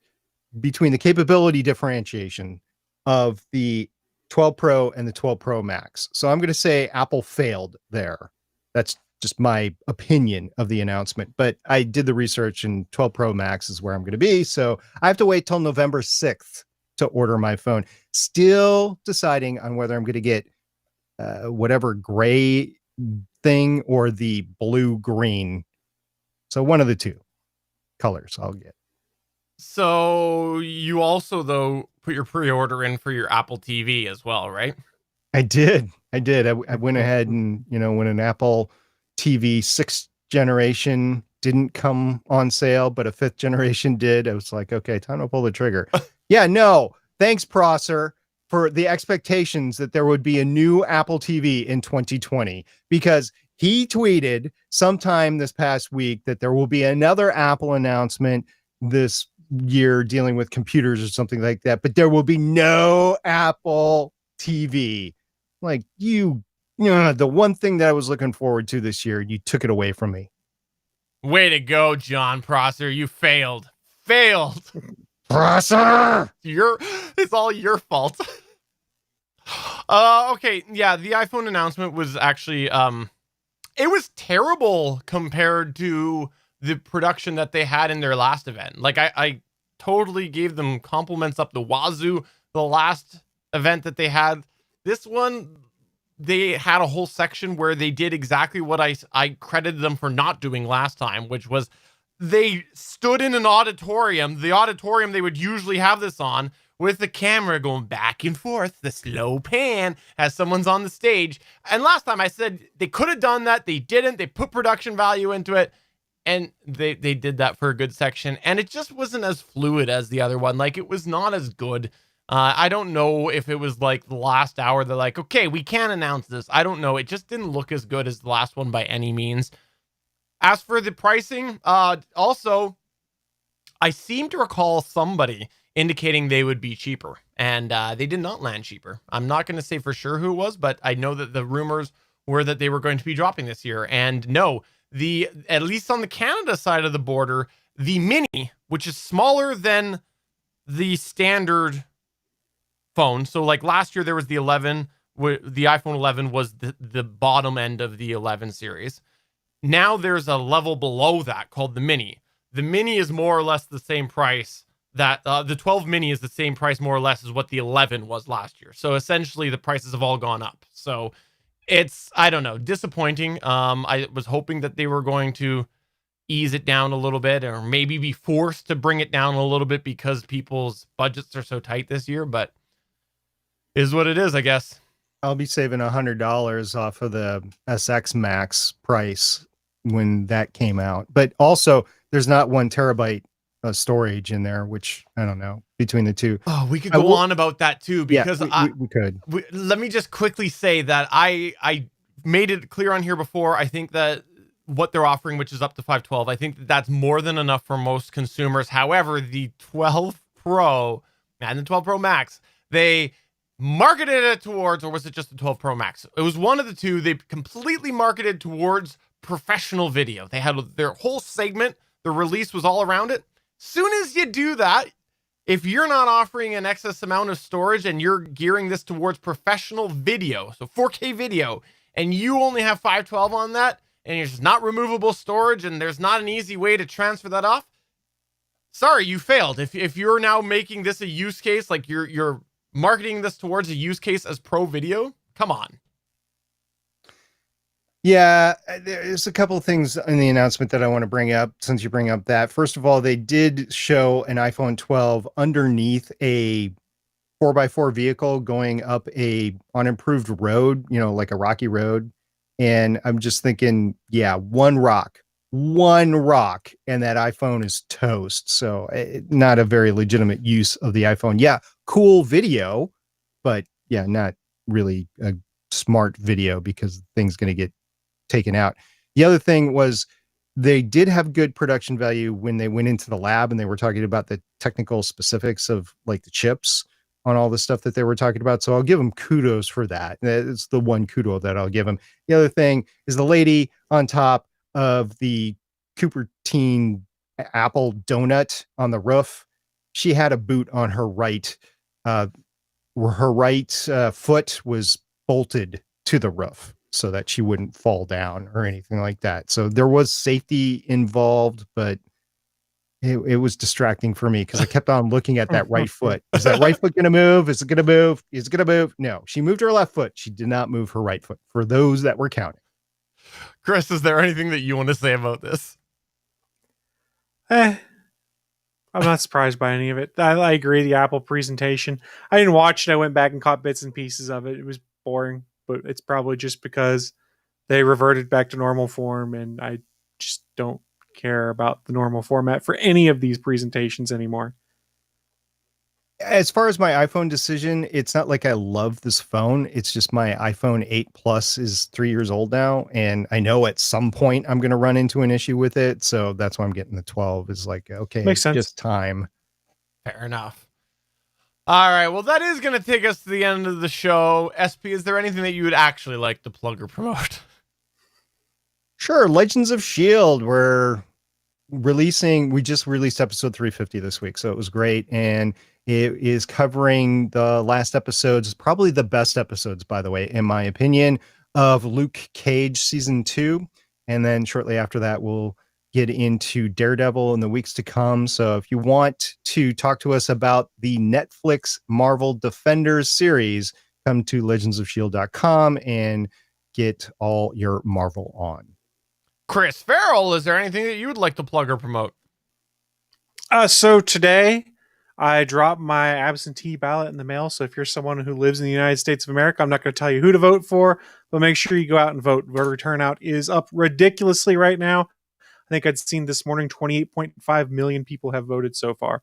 between the capability differentiation of the 12 Pro and the 12 Pro Max. So I'm going to say Apple failed there. That's just my opinion of the announcement, but I did the research and 12 Pro Max is where I'm going to be. So I have to wait till November 6th to order my phone. Still deciding on whether I'm going to get whatever gray thing or the blue green. So one of the two colors I'll get. So you also, though, put your pre-order in for your Apple TV as well, right? I did. I went ahead and, when an Apple TV 6th generation didn't come on sale, but a 5th generation did, I was like, okay, time to pull the trigger. Yeah, no, thanks, Prosser, for the expectations that there would be a new Apple TV in 2020, because he tweeted sometime this past week that there will be another Apple announcement this year dealing with computers or something like that, but there will be no Apple TV. Like, the one thing that I was looking forward to this year, you took it away from me. Way to go, John Prosser. You failed. Prosser! It's all your fault. Okay, yeah, the iPhone announcement was actually it was terrible compared to the production that they had in their last event. Like, I totally gave them compliments up the wazoo the last event that they had. This one, they had a whole section where they did exactly what I credited them for not doing last time, which was they stood in an auditorium, the auditorium they would usually have this on, with the camera going back and forth, the slow pan as someone's on the stage. And last time I said they could have done that. They didn't. They put production value into it, and they did that for a good section. And it just wasn't as fluid as the other one. Like, it was not as good. I don't know if it was like the last hour. They're like, okay, we can't announce this. I don't know. It just didn't look as good as the last one by any means. As for the pricing, also, I seem to recall somebody indicating they would be cheaper, and they did not land cheaper. I'm not going to say for sure who it was, but I know that the rumors were that they were going to be dropping this year. And no, at least on the Canada side of the border, the Mini, which is smaller than the standard phone. So like last year there was the 11, the iPhone 11 was the bottom end of the 11 series. Now there's a level below that called the Mini. The Mini is more or less the same price that the 12 Mini is the same price more or less as what the 11 was last year. So essentially the prices have all gone up. So it's, I don't know, disappointing. I was hoping that they were going to ease it down a little bit, or maybe be forced to bring it down a little bit because people's budgets are so tight this year, but is what it is, I guess. I'll be saving $100 off of the SX Max price when that came out. But also, there's not 1 terabyte of storage in there, which I don't know between the two. Oh, we could go on about that too, because we could. Let me just quickly say that I made it clear on here before. I think that what they're offering, which is up to 512, I think that's more than enough for most consumers. However, the 12 Pro and the 12 Pro Max, they marketed it towards, or was it just the 12 Pro Max? It was one of the two. They completely marketed towards professional video. They had their whole segment. The release was all around it. Soon as you do that, if you're not offering an excess amount of storage and you're gearing this towards professional video, so 4K video, and you only have 512 on that, and it's not removable storage, and there's not an easy way to transfer that off, sorry, you failed. If you're now making this a use case, like you're marketing this towards a use case as pro video, come on. Yeah, there's a couple of things in the announcement that I want to bring up since you bring up that. First of all, they did show an iPhone 12 underneath a 4x4 vehicle going up a unimproved road, like a rocky road. And I'm just thinking, yeah, one rock, and that iPhone is toast. So not a very legitimate use of the iPhone. Yeah, cool video, but yeah, not really a smart video because the thing's going to get taken out. The other thing was they did have good production value when they went into the lab and they were talking about the technical specifics of like the chips on all the stuff that they were talking about. So I'll give them kudos for that. It's the one kudo that I'll give them. The other thing is the lady on top of the Cupertine apple donut on the roof. She had a boot on her right, where her right foot was bolted to the roof so that she wouldn't fall down or anything like that. So there was safety involved, but it was distracting for me because I kept on looking at that right foot. Is that right foot going to move? Is it going to move? Is it going to move? No, she moved her left foot. She did not move her right foot for those that were counting. Chris, is there anything that you want to say about this? I'm not surprised by any of it. I agree. The Apple presentation, I didn't watch it. I went back and caught bits and pieces of it. It was boring, but it's probably just because they reverted back to normal form, and I just don't care about the normal format for any of these presentations anymore. As far as my iPhone decision, it's not like I love this phone. It's just my iPhone 8 Plus is 3 years old now, and I know at some point I'm going to run into an issue with it. So that's why I'm getting the 12. Is like, okay, makes sense. Just time. Fair enough. All right. Well, that is going to take us to the end of the show. SP, is there anything that you would actually like to plug or promote? Sure. Legends of S.H.I.E.L.D. We just released episode 350 this week. So it was great. And it is covering the last episodes, probably the best episodes, by the way, in my opinion, of Luke Cage season 2. And then shortly after that, we'll get into Daredevil in the weeks to come. So if you want to talk to us about the Netflix Marvel Defenders series, come to legendsofshield.com and get all your Marvel on. Chris Farrell, is there anything that you would like to plug or promote? So today I dropped my absentee ballot in the mail. So if you're someone who lives in the United States of America, I'm not going to tell you who to vote for, but make sure you go out and vote. Voter turnout is up ridiculously right now. I think I'd seen this morning 28.5 million people have voted so far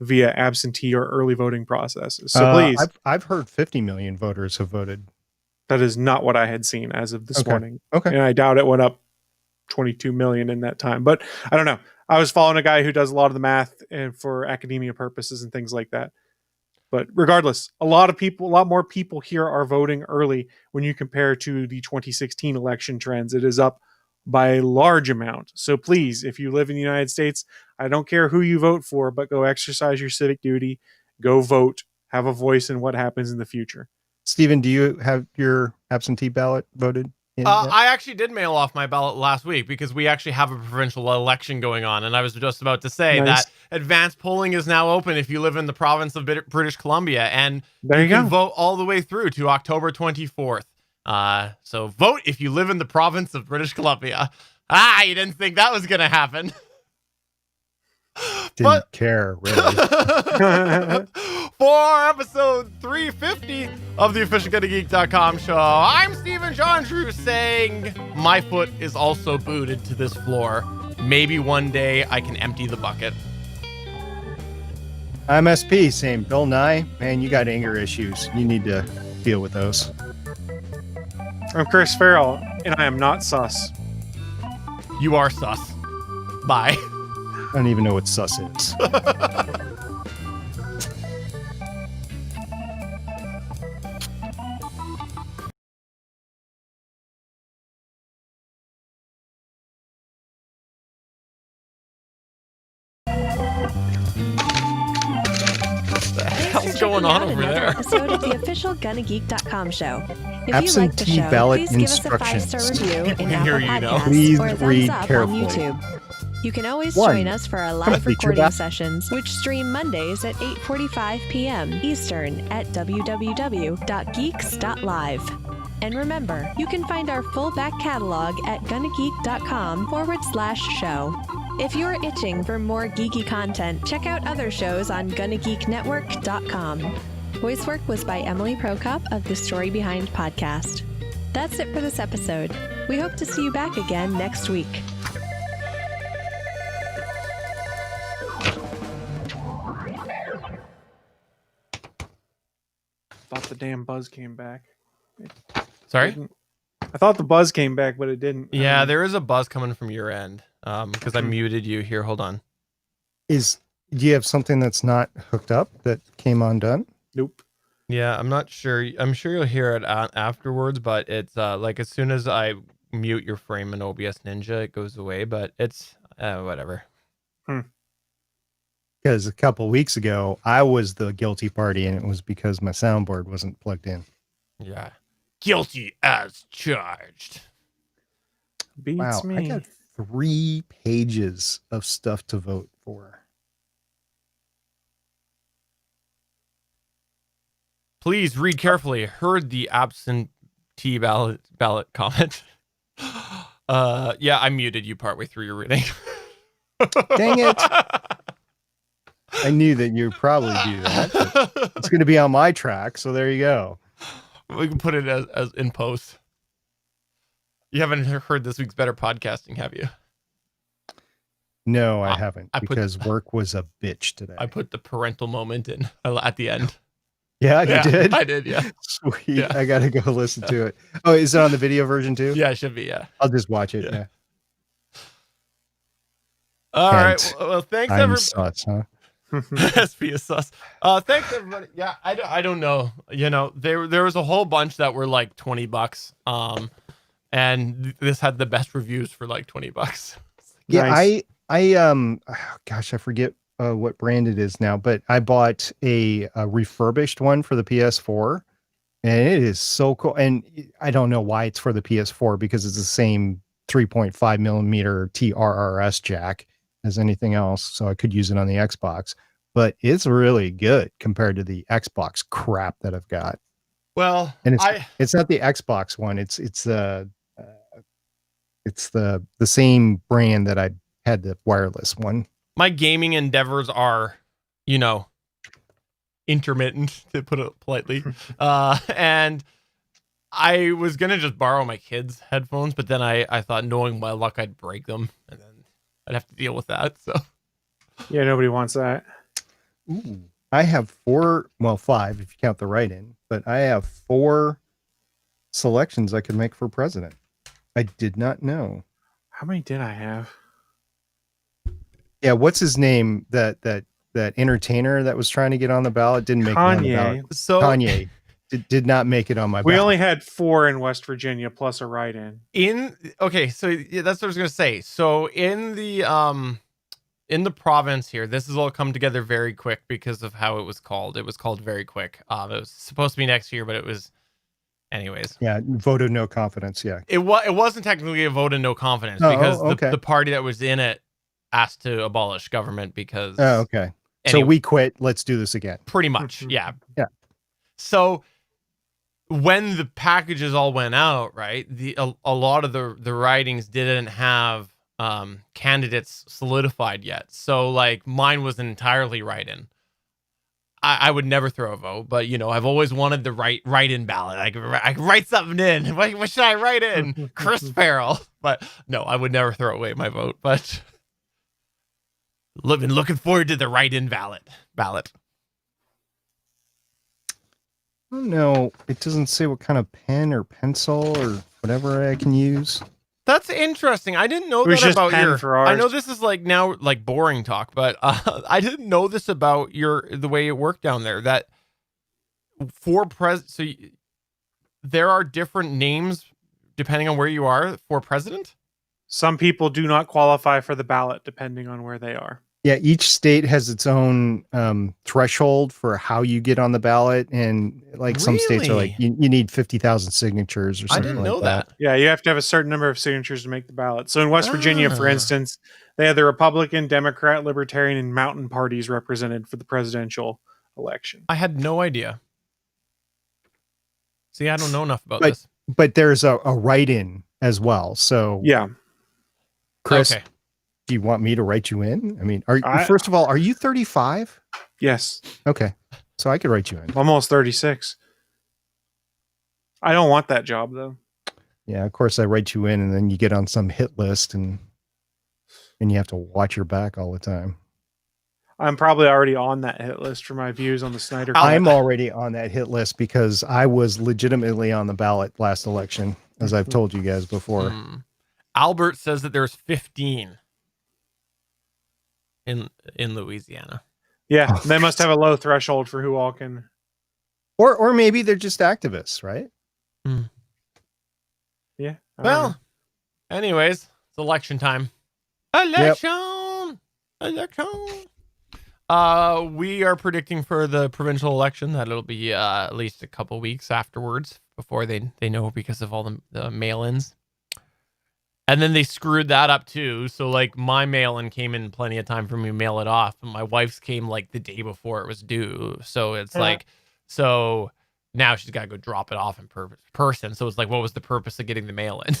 via absentee or early voting processes. So please. I've heard 50 million voters have voted. That is not what I had seen as of this morning. Okay. And I doubt it went up 22 million in that time. But I don't know. I was following a guy who does a lot of the math and for academia purposes and things like that. But regardless, a lot more people here are voting early when you compare to the 2016 election trends. It is up by a large amount. So please, if you live in the United States, I don't care who you vote for, but go exercise your civic duty, go vote, have a voice in what happens in the future. Stephen, do you have your absentee ballot voted? I actually did mail off my ballot last week because we actually have a provincial election going on. And I was just about to say that advanced polling is now open if you live in the province of British Columbia. And there you can vote all the way through to October 24th. So vote if you live in the province of British Columbia. You didn't think that was going to happen. Didn't care, really. For episode 350 of the official GonnaGeek.com show, I'm Stephen John Drew saying my foot is also booted to this floor. Maybe one day I can empty the bucket. I'm SP saying, Bill Nye, man, you got anger issues. You need to deal with those. I'm Chris Farrell, and I am not sus. You are sus. Bye. I don't even know what sus is. What's going on over there? Episode of the official GonnaGeek.com show. If Absentee you like the show, ballot please give us a 5-star instructions. review in can Apple hear you now. Podcasts Please or a read thumbs up carefully. on YouTube. You can always 1. join us for our I'm a live feature recording back. sessions, which stream Mondays at 8:45 p.m. Eastern at www.geeks.live. And remember, you can find our full back catalog at GonnaGeek.com/show. If you're itching for more geeky content, check out other shows on GonnaGeekNetwork.com. Voice work was by Emily Prokop of the Story Behind podcast. That's it for this episode. We hope to see you back again next week. Thought the damn buzz came back. Sorry? I thought the buzz came back, but it didn't. Yeah, there is a buzz coming from your end. Because I muted you here. Hold on. Do you have something that's not hooked up that came undone? Nope. Yeah, I'm not sure. I'm sure you'll hear it afterwards, but it's like as soon as I mute your frame in OBS Ninja, it goes away, but it's whatever. Because a couple weeks ago, I was the guilty party, and it was because my soundboard wasn't plugged in. Yeah. Guilty as charged. Beats Wow, me. I got 3 pages of stuff to vote for. Please read carefully. Heard the absentee ballot comment. Yeah, I muted you partway through your reading. Dang it. I knew that you'd probably do that. But it's going to be on my track, so there you go. We can put it as in post. You haven't heard this week's Better Podcasting, have you? No, I haven't, I put- because work was a bitch today. I put the parental moment in at the end. Yeah, you did? I did, yeah. Sweet. Yeah. I got to go listen to it. Oh, is it on the video version too? Yeah, it should be, yeah. I'll just watch it. Yeah. Yeah. All Hence, right. Well, thanks, I'm everybody. sus, huh? SP is sus. Thanks, everybody. Yeah, I don't know. You know, there was a whole bunch that were like $20. And this had the best reviews for like $20. Yeah, Nice. gosh, I forget what brand it is now, but I bought a refurbished one for the PS4, and it is so cool. And I don't know why it's for the PS4, because it's the same 3.5 millimeter TRRS jack as anything else, so I could use it on the Xbox. But it's really good compared to the Xbox crap that I've got. Well, And it's not the Xbox one. It's the same brand that I had, the wireless one. my gaming endeavors are, intermittent, to put it politely. And I was gonna just borrow my kids' headphones, but then I thought, knowing my luck, I'd break them, and then I'd have to deal with that. So Yeah, nobody wants that. Ooh. I have 5 if you count the write-in, but I have 4 selections I could make for president. I did not know. How many did I have? Yeah, what's his name? That entertainer that was trying to get on the ballot didn't make it on the ballot. Kanye. so Kanye did not make it on my We ballot. only had 4 in West Virginia plus a write-in. so yeah, that's what I was gonna say. So in the province here, this has all come together very quick because of how it was called. It was called very quick. It was supposed to be next year, but it was anyways. Yeah, voted no confidence. Yeah. It wasn't technically a vote of no confidence because the party that was in it asked to abolish government because Oh, okay. So we quit. Let's do this again. pretty much, yeah. Yeah. So when the packages all went out, right, a lot of the writings didn't have candidates solidified yet. So like mine was entirely write-in. I would never throw a vote, but I've always wanted the write-in ballot. I could write something in. What should I write in? Chris Farrell. But no, I would never throw away my vote. But been looking forward to the write-in ballot. I don't know. It doesn't say what kind of pen or pencil or whatever I can use. That's interesting. I didn't know It was that just about pen your. for I know ours. this is like now like boring talk, but I didn't know this about the way it worked down there. That for there are different names depending on where you are for president. Some people do not qualify for the ballot depending on where they are. Yeah, each state has its own threshold for how you get on the ballot, and like some states are like you need 50,000 signatures or I something. didn't like know that. Yeah, you have to have a certain number of signatures to make the ballot. So in West Virginia, for Ah. instance, they had the Republican, Democrat, Libertarian, and Mountain parties represented for the presidential election. I had no idea. See, I don't know enough about But- this. But there's a write-in as well. So Yeah. Chris, Okay. do you want me to write you in? I mean, I- first of all, are you 35? Yes. Okay, so I could write you in. Almost 36. I don't want that job though. Yeah, of course I write you in, and then you get on some hit list, and you have to watch your back all the time. I'm probably already on that hit list for my views on the Snyder Cut. I'm already on that hit list because I was legitimately on the ballot last election, as I've told you guys before. Albert says that there's 15 in Louisiana. Yeah, they must have a low threshold for who all can. Or maybe they're just activists, right? Yeah. Well, anyways, it's election time. Election. We are predicting for the provincial election that it'll be at least a couple weeks afterwards before they know, because of all the mail-ins. And then they screwed that up too. So like my mail-in came in plenty of time for me to mail it off, and my wife's came like the day before it was due. So it's so now she's got to go drop it off in person. So it's like, what was the purpose of getting the mail-in?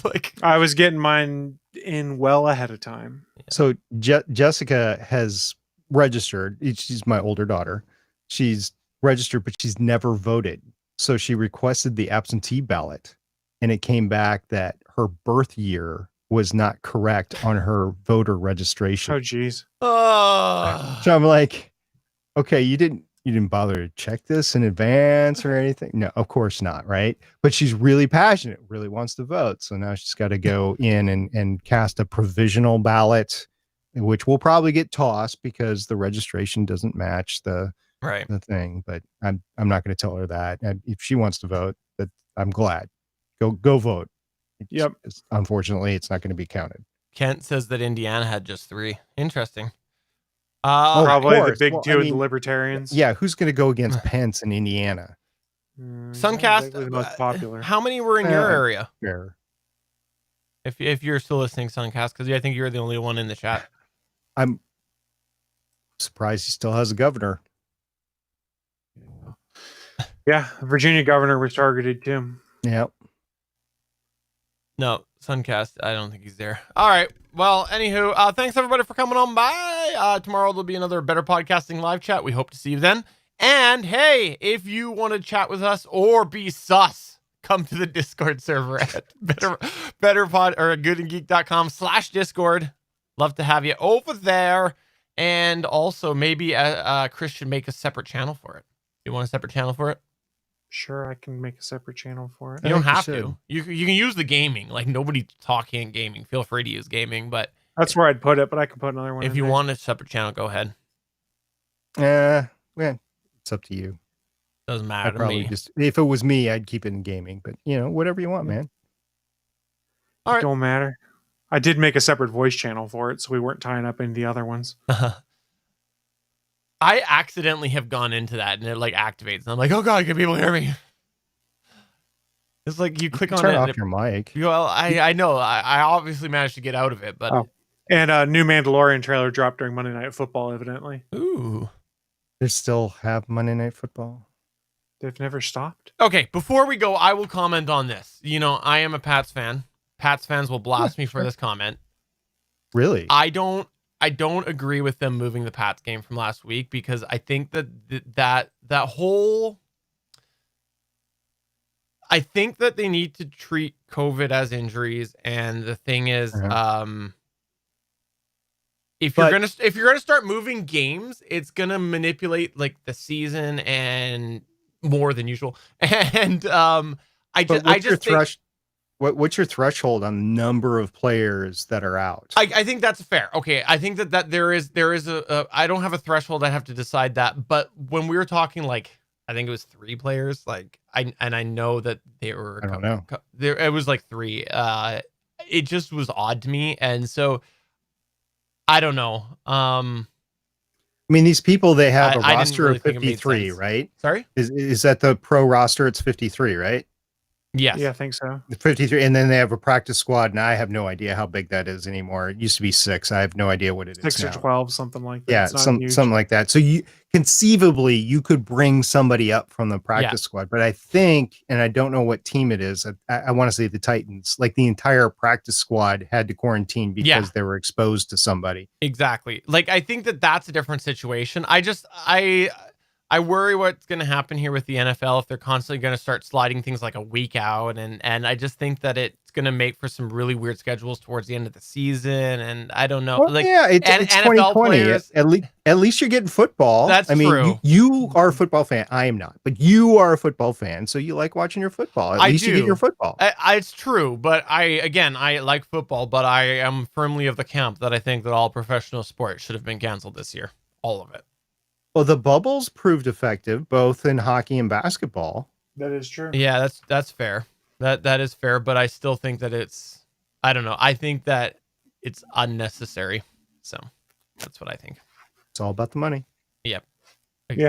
Like, I was getting mine in well ahead of time. So Jessica has registered. She's my older daughter. She's registered, but she's never voted. So she requested the absentee ballot, and it came back that her birth year was not correct on her voter registration. Oh, geez. So I'm like, okay, you didn't bother to check this in advance or anything? No, of course not, right? But she's really passionate, really wants to vote. So now she's got to go in and cast a provisional ballot, which will probably get tossed because the registration doesn't match the thing. But I'm not going to tell her that. And if she wants to vote, but I'm glad. Go vote. Yep. Unfortunately, it's not going to be counted. Kent says that Indiana had just 3. Interesting. Probably the big two of the libertarians. Yeah, who's going to go against Pence in Indiana? Suncast, the most popular. How many were in your area? Fair. If you're still listening, Suncast, because I think you're the only one in the chat. I'm surprised he still has a governor. Yeah, Virginia governor was targeted too. Yep. No, Suncast, I don't think he's there. All right. Well, anywho, thanks everybody for coming on by. Tomorrow there'll be another Better Podcasting live chat. We hope to see you then. And hey, if you want to chat with us or be sus, come to the Discord server at betterpod or goodandgeek.com/Discord. Love to have you over there. And also maybe Christian make a separate channel for it. You want a separate channel for it? Sure, I can make a separate channel for it. You don't have to. You can use the gaming. Like, nobody's talking gaming. Feel free to use gaming, but that's where I'd put it. But I can put another one. If you want a separate channel, go ahead. Well, it's up to you. Doesn't matter to me. If it was me, I'd keep it in gaming. But whatever you want, man. All right, don't matter. I did make a separate voice channel for it, so we weren't tying up into the other ones. I accidentally have gone into that and it like activates. And I'm like, oh God, can people hear me? It's like you click on turn it. Off your mic. Well, I know. I obviously managed to get out of it, but and a new Mandalorian trailer dropped during Monday Night Football, evidently. Ooh. They still have Monday Night Football. They've never stopped. Okay, before we go, I will comment on this. I am a Pats fan. Pats fans will blast me for this comment. Really? I don't agree with them moving the Pats game from last week because I think that whole. I think that they need to treat COVID as injuries, and the thing is, if you're gonna start moving games, it's gonna manipulate like the season and more than usual. And What's your threshold on the number of players that are out? I think that's fair. Okay, I think that there is a I don't have a threshold. I have to decide that. But when we were talking, like, I think it was 3 players. Like, I know that they were. I don't know. It was like 3. It just was odd to me, and so I don't know. I mean, these people, they have a I roster really of 53, right? Sorry, is that the pro roster? It's 53, right? Yes. Yeah, I think so. 53, and then they have a practice squad, and I have no idea how big that is anymore. It used to be 6. I have no idea what it is 6 or now. 12, something like that. Yeah, something like that. So conceivably you could bring somebody up from the practice squad, but I think, and I don't know what team it is. I want to say the Titans. Like, the entire practice squad had to quarantine because they were exposed to somebody. Exactly. Like, I think that that's a different situation. I I worry what's going to happen here with the NFL if they're constantly going to start sliding things like a week out, and I just think that it's going to make for some really weird schedules towards the end of the season, and I don't know. Well, yeah, it's NFL 2020. players, At least you're getting football. That's true. You are a football fan. I am not, but you are a football fan, so you like watching your football. At least you get your football. It's true, but I like football, but I am firmly of the camp that I think that all professional sports should have been canceled this year, all of it. Well, the bubbles proved effective both in hockey and basketball. That is true. Yeah, that's fair. That is fair, but I still think that I don't know. I think that it's unnecessary. So that's what I think. It's all about the money. Yep. Exactly.